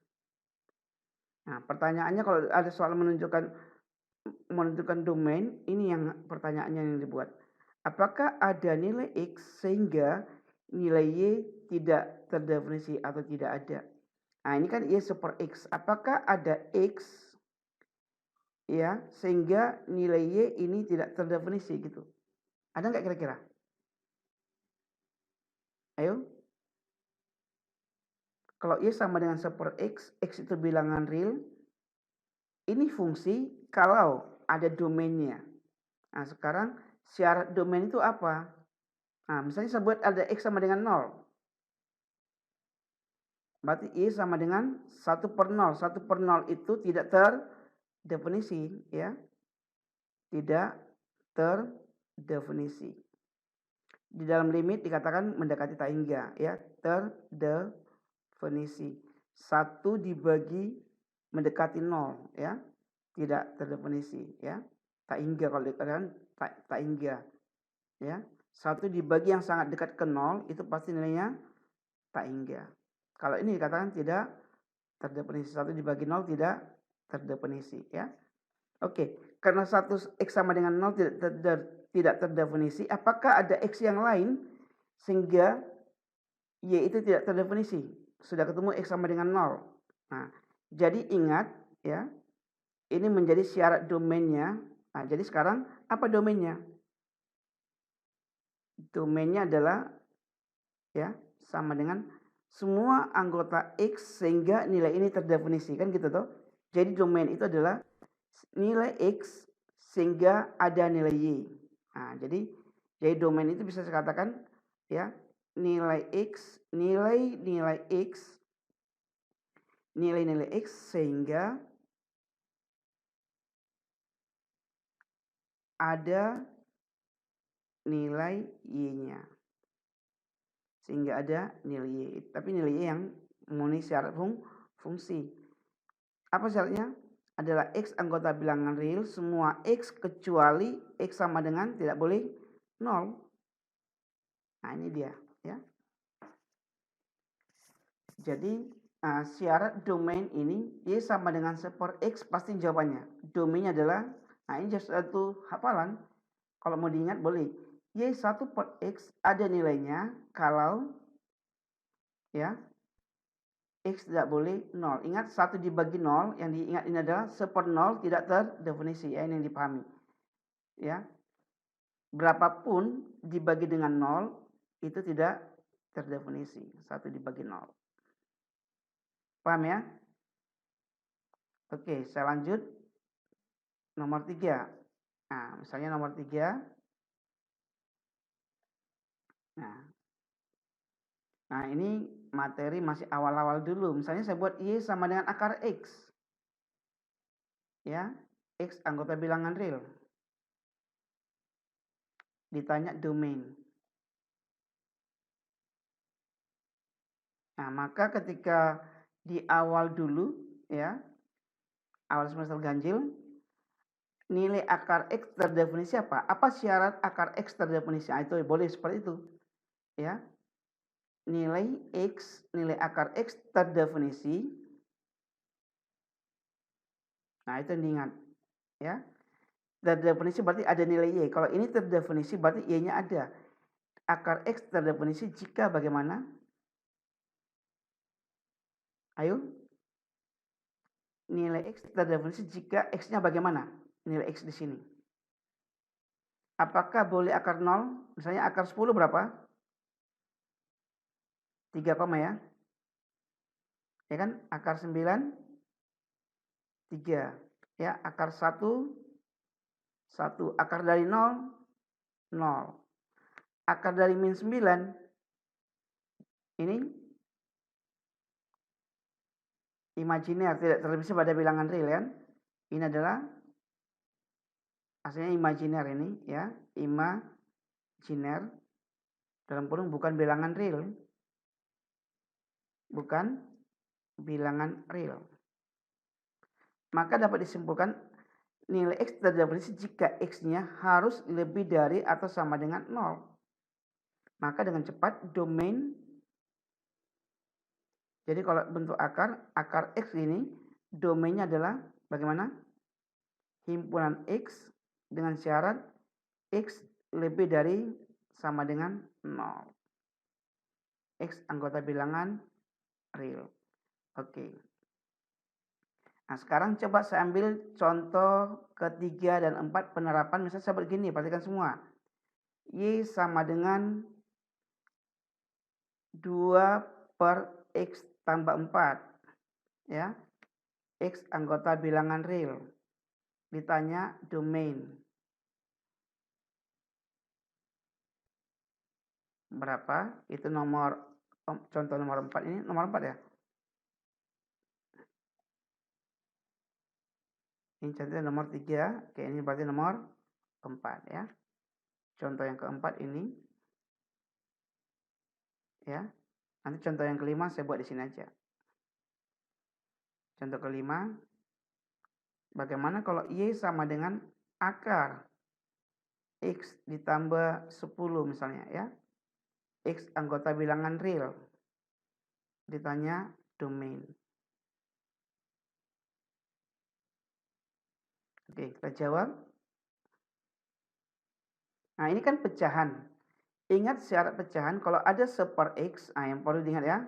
Nah, pertanyaannya kalau ada soal menunjukkan domain, ini yang pertanyaannya yang dibuat. Apakah ada nilai X sehingga nilai Y tidak terdefinisi atau tidak ada? Nah, ini kan Y super X. Apakah ada X ya sehingga nilai Y ini tidak terdefinisi gitu? Ada nggak kira-kira? Ayo. Kalau Y sama dengan super X, X itu bilangan real. Ini fungsi kalau ada domainnya. Nah, sekarang syarat domain itu apa? Nah, misalnya saya buat ada X sama dengan 0. Berarti Y sama dengan 1/0. 1/0 itu tidak terdefinisi, ya. Tidak terdefinisi. Di dalam limit dikatakan mendekati tak hingga, ya. Terdefinisi. 1 dibagi mendekati 0, ya. Tidak terdefinisi, ya. Tak hingga kalau dikatakan tak hingga, ya. 1 dibagi yang sangat dekat ke 0 itu pasti nilainya tak hingga. Kalau ini dikatakan tidak terdefinisi. 1 dibagi 0 tidak terdefinisi, ya. Oke, karena 1 X sama dengan 0 tidak terdefinisi, apakah ada X yang lain sehingga Y itu tidak terdefinisi? Sudah ketemu X sama dengan 0. Nah, jadi ingat ya, ini menjadi syarat domainnya. Nah, jadi sekarang apa domainnya? Domainnya adalah ya sama dengan semua anggota X sehingga nilai ini terdefinisi, kan gitu toh. Jadi domain itu adalah nilai X sehingga ada nilai Y. Nah, jadi domain itu bisa saya katakan ya nilai X, nilai X, nilai-nilai X sehingga ada nilai Y-nya. Sehingga ada nilai Y. Tapi nilai Y yang memenuhi syarat fungsi. Apa syaratnya? Adalah X anggota bilangan real, semua X kecuali X sama dengan tidak boleh 0. Nah, ini dia, ya. Jadi syarat domain ini Y sama dengan super X pasti jawabannya. Domainnya adalah, nah ini just satu hafalan. Kalau mau diingat boleh. Y1 per X ada nilainya kalau ya X tidak boleh 0. Ingat 1 dibagi 0, yang diingat ini adalah 1/0 tidak terdefinisi, ya, ini yang dipahami. Ya. Berapapun dibagi dengan 0 itu tidak terdefinisi. 1 dibagi 0. Paham ya? Oke, saya lanjut. Nomor 3. Nah, misalnya nomor 3. Nah, ini materi masih awal-awal dulu. Misalnya saya buat Y sama dengan akar X. Ya, X anggota bilangan real. Ditanya domain. Nah, maka ketika di awal dulu, ya, awal semester ganjil, nilai akar X terdefinisi apa? Apa syarat akar X terdefinisi? Nah, itu boleh seperti itu. Ya. Nilai X, nilai akar X terdefinisi. Nah, itu yang diingat. Ya. Terdefinisi berarti ada nilai Y. Kalau ini terdefinisi berarti Y-nya ada. Akar X terdefinisi jika bagaimana? Ayo. Nilai X terdefinisi jika X-nya bagaimana? Nilai X di sini. Apakah boleh akar 0? Misalnya akar 10 berapa? 3, ya. Ya kan? Akar 9 3. Ya, akar 1 1. Akar dari 0 0. Akar dari min 9 ini imajiner, tidak terdefinisi pada bilangan real, kan? Ini adalah aslinya imajiner ini, ya. Imajiner dalam kurung bukan bilangan real. Bukan bilangan real. Maka dapat disimpulkan nilai X terdefinisi jika X-nya harus lebih dari atau sama dengan 0. Maka dengan cepat domain, jadi kalau bentuk akar X ini domainnya adalah bagaimana? Himpunan X dengan syarat X lebih dari sama dengan 0. X anggota bilangan real. Oke. Nah, sekarang coba saya ambil contoh ketiga dan 4 penerapan. Misalnya saya begini, perhatikan semua. Y sama dengan 2 per X tambah 4. Ya. X anggota bilangan real. Ditanya domain. Berapa? Itu contoh nomor 4 ini nomor 4 ya. Ini contohnya nomor 3. Oke, ini berarti nomor 4 ya. Contoh yang keempat ini. Ya. Nanti contoh yang kelima saya buat di sini aja. Contoh kelima. Bagaimana kalau Y sama dengan akar X ditambah 10 misalnya ya. X anggota bilangan real. Ditanya domain. Oke, kita jawab. Nah, ini kan pecahan. Ingat syarat pecahan, kalau ada seper X, yang perlu diingat ya.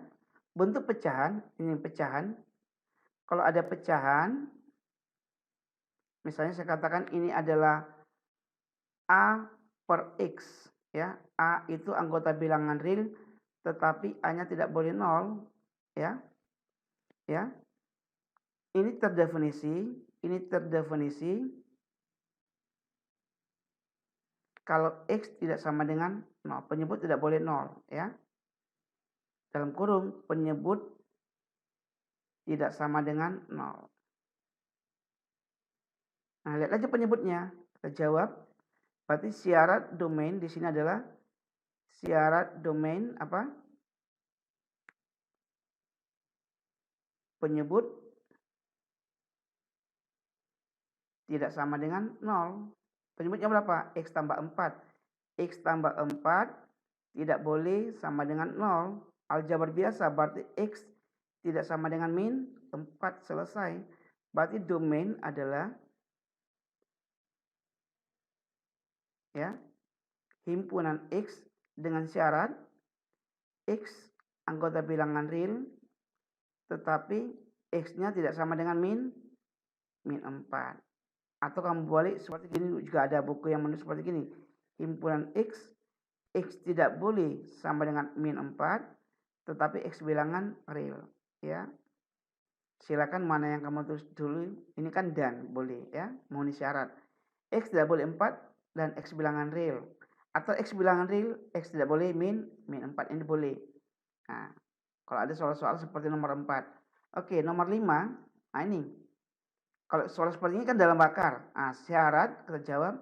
Bentuk pecahan, ini pecahan. Kalau ada pecahan, misalnya saya katakan ini adalah A per X. Ya, A itu anggota bilangan real, tetapi A-nya tidak boleh 0. Ya. Ya. Ini terdefinisi kalau X tidak sama dengan 0, penyebut tidak boleh 0 ya. Dalam kurung penyebut tidak sama dengan 0. Nah, lihat aja penyebutnya. Kita jawab. Berarti syarat domain di sini adalah syarat domain apa? Penyebut tidak sama dengan 0. Penyebutnya berapa? X tambah 4. X tambah 4 tidak boleh sama dengan 0. Aljabar biasa, berarti X tidak sama dengan min 4, selesai. Berarti domain adalah ya, himpunan X dengan syarat X anggota bilangan real, tetapi X-nya tidak sama dengan min 4. Atau kamu balik seperti gini, juga ada buku yang menulis seperti gini. Himpunan X tidak boleh sama dengan min 4, tetapi X bilangan real. Ya. Silakan mana yang kamu tulis dulu. Ini kan dan, boleh ya, memenuhi syarat. X tidak boleh 4 dan X bilangan real. Atau X bilangan real, X tidak boleh min 4, ini boleh. Nah, kalau ada soal-soal seperti nomor 4. Oke, nomor 5. Nah, ini. Kalau soal seperti ini kan dalam akar. Nah, syarat, kita jawab.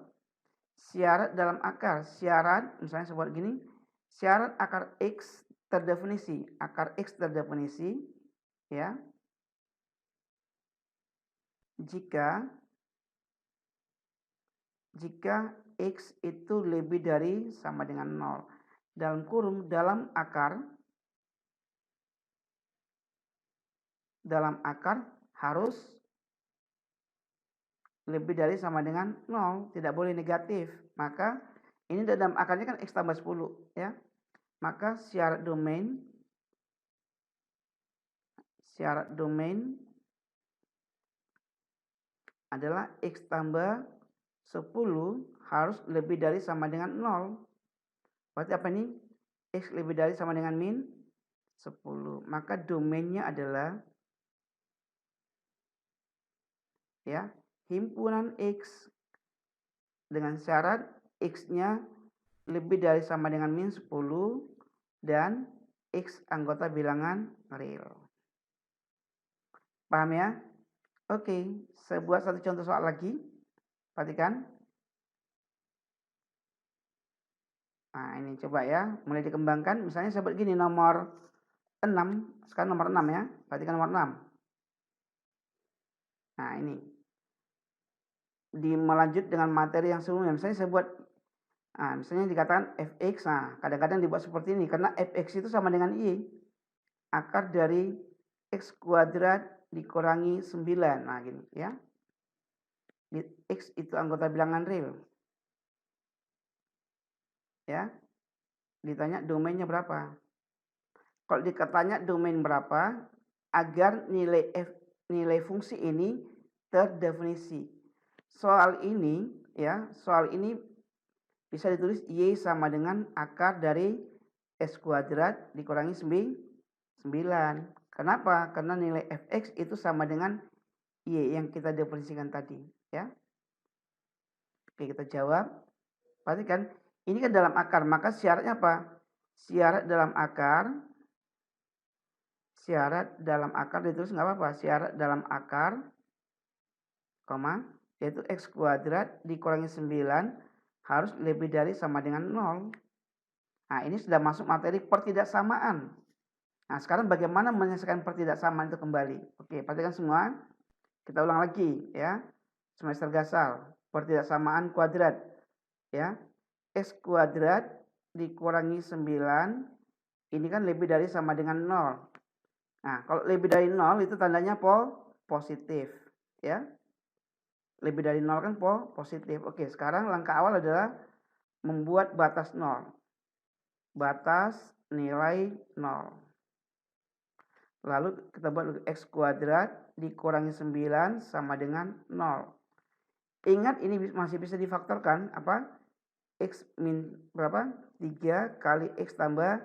Syarat dalam akar. Syarat, misalnya sebuah gini. Syarat akar X terdefinisi. Akar X terdefinisi. Ya. Jika X itu lebih dari sama dengan 0. Dalam kurung, dalam akar harus lebih dari sama dengan 0. Tidak boleh negatif. Maka ini dalam akarnya kan X tambah 10. Ya. Maka syarat domain adalah X tambah 10 harus lebih dari sama dengan 0. Berarti apa ini? X lebih dari sama dengan min 10. Maka domainnya adalah ya, himpunan X dengan syarat X-nya lebih dari sama dengan min 10 dan X anggota bilangan real. Paham ya? Oke, saya buat satu contoh soal lagi. Perhatikan. Nah, ini coba ya, mulai dikembangkan. Misalnya saya buat gini, nomor 6. Sekarang nomor 6 ya. Perhatikan nomor 6. Nah, ini. Melanjut dengan materi yang sebelumnya. Misalnya saya buat, misalnya dikatakan fx. Nah, kadang-kadang dibuat seperti ini. Karena fx itu sama dengan y. Akar dari x kuadrat dikurangi 9. Nah, gini ya. X itu anggota bilangan real. ya. Ditanya domainnya berapa. Kalau ditanya domain berapa, agar nilai fungsi ini terdefinisi. Soal ini bisa ditulis Y sama dengan akar dari X kuadrat dikurangi 9. Kenapa? Karena nilai fx itu sama dengan Y yang kita definisikan tadi, ya. Oke, kita jawab. Perhatikan, ini kan dalam akar, maka syaratnya apa? Syarat dalam akar ditulis nggak apa-apa. Syarat dalam akar, yaitu X kuadrat dikurangi 9 harus lebih dari sama dengan 0. Nah, ini sudah masuk materi pertidaksamaan. Nah, sekarang bagaimana menyelesaikan pertidaksamaan itu kembali? Oke, perhatikan semua. Kita ulang lagi, ya. Semester Gasal, pertidaksamaan kuadrat, ya. X kuadrat dikurangi 9, ini kan lebih dari sama dengan 0. Nah, kalau lebih dari 0 itu tandanya positif, ya. Lebih dari 0 kan positif. Oke, sekarang langkah awal adalah membuat batas 0. Batas nilai 0. Lalu kita buat X kuadrat dikurangi 9 sama dengan 0. Ingat ini masih bisa difaktorkan, apa? X min berapa? 3 kali X tambah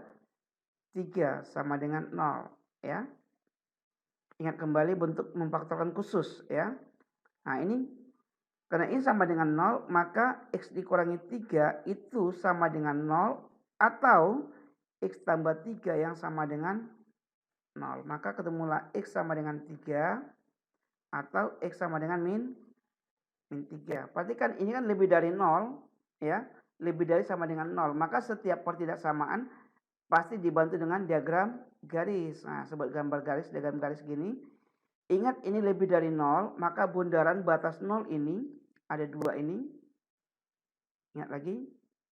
3 sama dengan 0, ya. Ingat kembali bentuk memfaktorkan khusus, ya. Nah, ini karena ini sama dengan 0, maka X dikurangi 3 itu sama dengan 0 atau X tambah 3 yang sama dengan 0. Maka ketemulah X sama dengan 3 atau X sama dengan min 3. Perhatikan ini kan lebih dari 0, ya. Lebih dari sama dengan 0. Maka setiap pertidaksamaan pasti dibantu dengan diagram garis. Nah, sebut gambar garis, diagram garis gini. Ingat ini lebih dari 0, maka bundaran batas 0 ini ada 2 ini. Ingat lagi,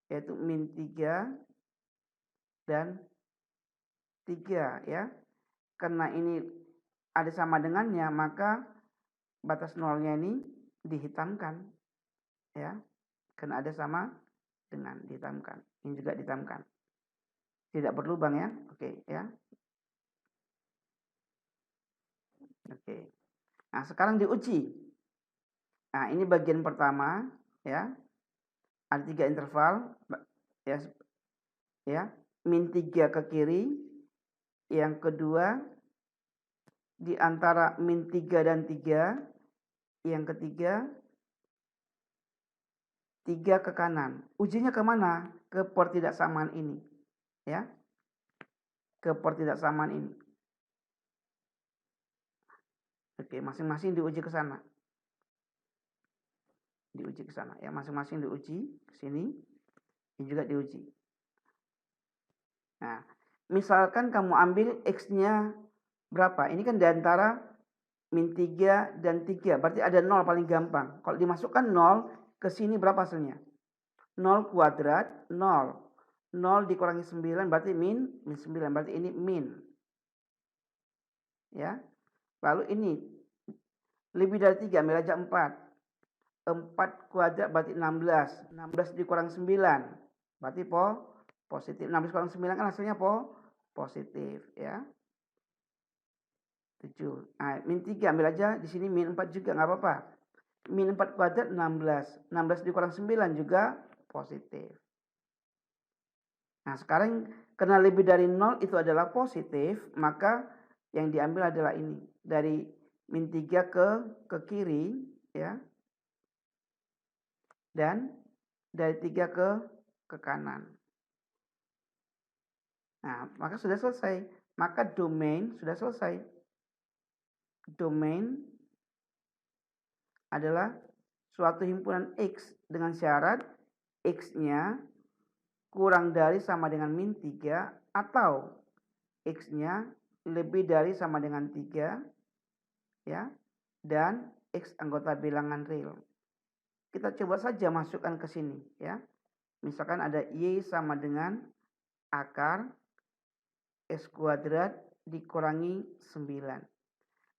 yaitu min 3 dan 3, ya. Karena ini ada sama dengannya, maka batas 0-nya ini dihitamkan, ya. Karena ada sama dengan dihitamkan. Ini juga dihitamkan. Tidak berlubang, ya. Oke, ya. Oke. Nah, sekarang diuji. Nah, ini bagian pertama, ya. Ada 3 interval, ya. Min 3 ke kiri. Yang kedua, di antara min 3 dan 3. Yang ketiga, 3 ke kanan. Ujinya kemana? Ke pertidaksamaan ini, ya. Ke pertidaksamaan ini. Oke, masing-masing diuji ke sana. Diuji ke sana, ya. Masing-masing diuji ke sini. Ini juga diuji. Nah, misalkan kamu ambil X-nya berapa? Ini kan di antara min 3 dan 3. Berarti ada 0 paling gampang. Kalau dimasukkan 0, ke sini berapa hasilnya? 0 kuadrat, 0. 0 dikurangi 9 berarti min 9. Berarti ini min. Ya. Lalu ini lebih dari 3, ambil aja 4. 4 kuadrat berarti 16. 16 dikurang 9 berarti positif. 16 kurang 9 kan hasilnya positif, ya. 7. Nah, min 3 ambil aja di sini min 4 juga nggak apa-apa. Min 4 kuadrat 16. 16 dikurang 9 juga positif. Nah, sekarang karena lebih dari 0 itu adalah positif, maka yang diambil adalah ini. Dari min 3 ke kiri, ya. Dan dari 3 ke kanan. Nah, maka sudah selesai. Maka domain sudah selesai. Domain adalah suatu himpunan X dengan syarat X-nya kurang dari sama dengan min 3 atau X-nya lebih dari sama dengan 3, ya, dan X anggota bilangan real. Kita coba saja masukkan ke sini, ya. Misalkan ada Y sama dengan akar X kuadrat dikurangi 9.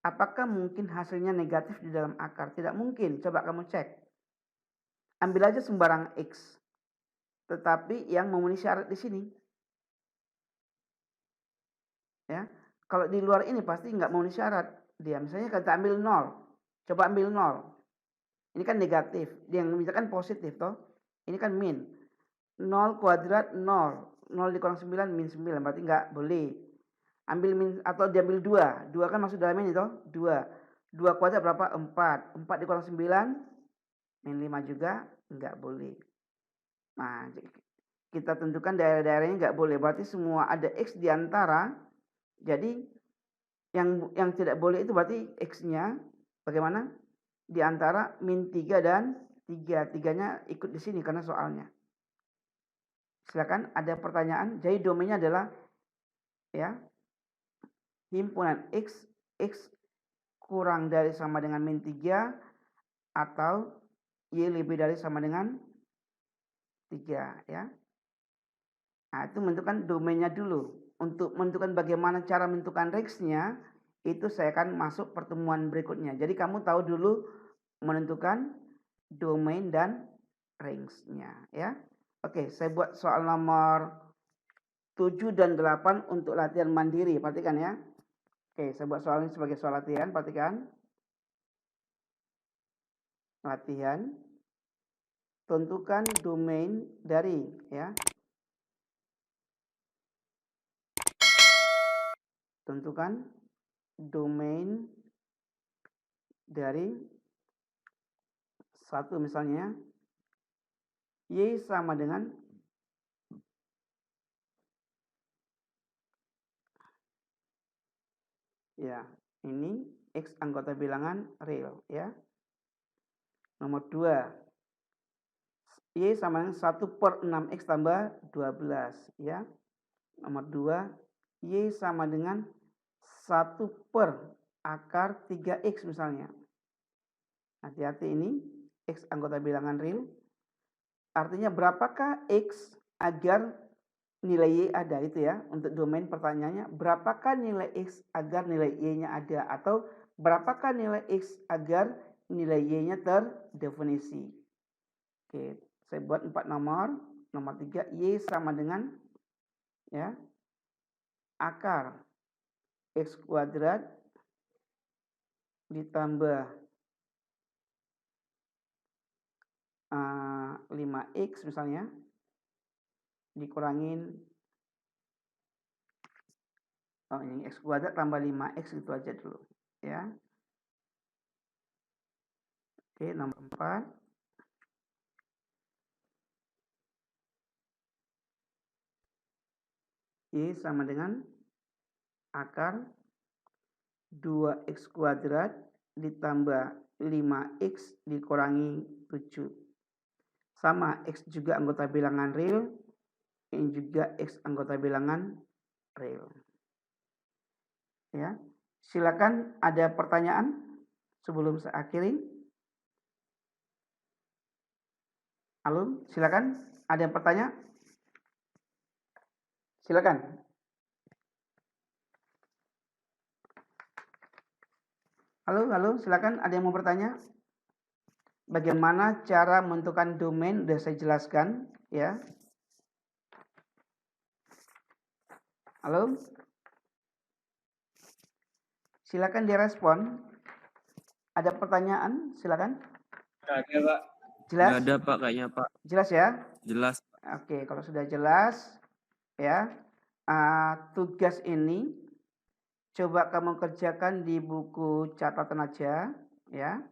Apakah mungkin hasilnya negatif di dalam akar? Tidak mungkin. Coba kamu cek. Ambil aja sembarang X. tetapi yang memenuhi syarat di sini. Ya, kalau di luar ini pasti nggak memenuhi syarat. Dia misalnya kita ambil 0, coba ambil 0. Ini kan negatif, dia yang misalkan positif toh. Ini kan min. 0 kuadrat 0. 0 dikurang 9 min 9, berarti nggak boleh. Ambil min atau diambil 2. 2 kan masuk dalam ini toh, 2. 2 kuadrat berapa? 4. 4 dikurang 9 min 5 juga nggak boleh. Nah, kita tentukan daerah-daerahnya nggak boleh. Berarti semua ada X di antara. Jadi yang tidak boleh itu berarti X-nya bagaimana? Di antara min 3 dan 3. 3-nya ikut di sini karena soalnya. Silakan, ada pertanyaan. Jadi domainnya adalah ya himpunan X kurang dari sama dengan min 3 atau Y lebih dari sama dengan 3 ya. Nah, itu menentukan domainnya dulu. Untuk menentukan bagaimana cara menentukan range-nya, itu saya akan masuk pertemuan berikutnya. Jadi kamu tahu dulu menentukan domain dan range-nya ya. Oke, saya buat soal nomor 7 dan 8 untuk latihan mandiri. Perhatikan ya. Oke, saya buat soal ini sebagai soal latihan. Perhatikan. Latihan. Tentukan domain dari ya. Tentukan domain dari satu misalnya Y sama dengan ya, ini X anggota bilangan real ya. Nomor 2, Y sama dengan 1/6X tambah 12 ya. Nomor 2, Y sama dengan 1/3x misalnya. Hati-hati ini X anggota bilangan real. Artinya berapakah X agar nilai Y ada itu ya. Untuk domain pertanyaannya, berapakah nilai X agar nilai Y-nya ada. Atau berapakah nilai X agar nilai Y-nya terdefinisi. Oke, saya buat 4 nomor. Nomor 3, Y sama dengan ya akar X kuadrat ditambah 5X misalnya dikurangin ini X kuadrat tambah 5X gitu aja dulu ya. Oke, nomor 4, Y sama dengan akar 2X kuadrat ditambah 5X dikurangi 7. Sama, X juga anggota bilangan real, ini juga X anggota bilangan real. Ya, silakan ada pertanyaan sebelum saya akhiri. Halo, silakan ada yang bertanya? Silakan. Halo, silakan ada yang mau bertanya? Bagaimana cara menentukan domain sudah saya jelaskan ya. Halo. Silakan direspon. Ada pertanyaan? Silakan. Ada, Pak. Jelas? Nggak ada Pak kayaknya Pak. Jelas ya? Jelas. Oke, kalau sudah jelas ya. Tugas ini coba kamu kerjakan di buku catatan aja ya.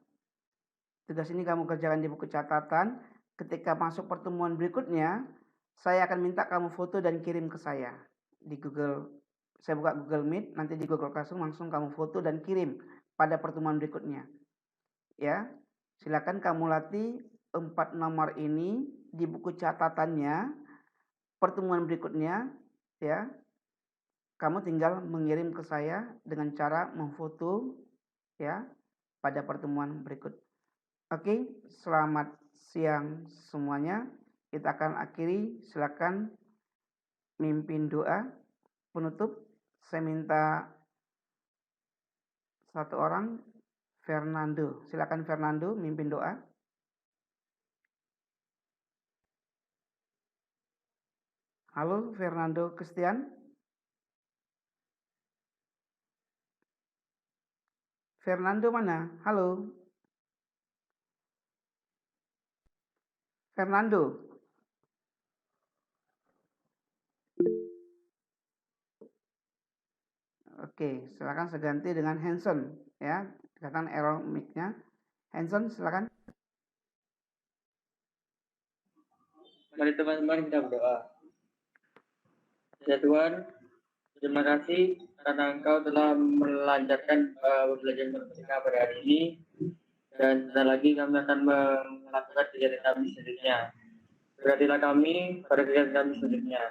Tugas ini kamu kerjakan di buku catatan. Ketika masuk pertemuan berikutnya, saya akan minta kamu foto dan kirim ke saya di Google. Saya buka Google Meet, nanti di Google Classroom langsung kamu foto dan kirim pada pertemuan berikutnya. Ya, silakan kamu latih 4 nomor ini di buku catatannya. Pertemuan berikutnya, ya, kamu tinggal mengirim ke saya dengan cara memfoto, ya, pada pertemuan berikut. Oke, selamat siang semuanya. Kita akan akhiri. Silakan mimpin doa penutup. Saya minta satu orang, Fernando. Silakan Fernando mimpin doa. Halo, Fernando Christian? Fernando mana? Halo? Fernando? Oke, silakan seganti dengan Hanson ya. Kelihatan error mic-nya. Hanson, silakan. Mari teman-teman kita berdoa. Ya Tuhan, terima kasih karena Engkau telah melancarkan pembelajaran matematika pada hari ini, dan sebentar lagi kami akan melakukan kegiatan kami selanjutnya. Berkatilah kami pada kegiatan kami selanjutnya.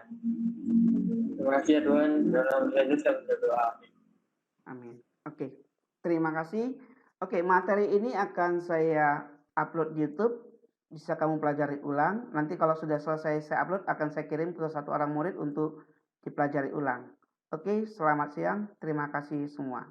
Terima kasih ya Tuhan. Dalam nama Yesus kami berdoa. Amin. Oke, terima kasih. Oke, materi ini akan saya upload di YouTube. Bisa kamu pelajari ulang. Nanti kalau sudah selesai saya upload, akan saya kirim ke satu orang murid untuk dipelajari ulang. Oke, selamat siang. Terima kasih semua.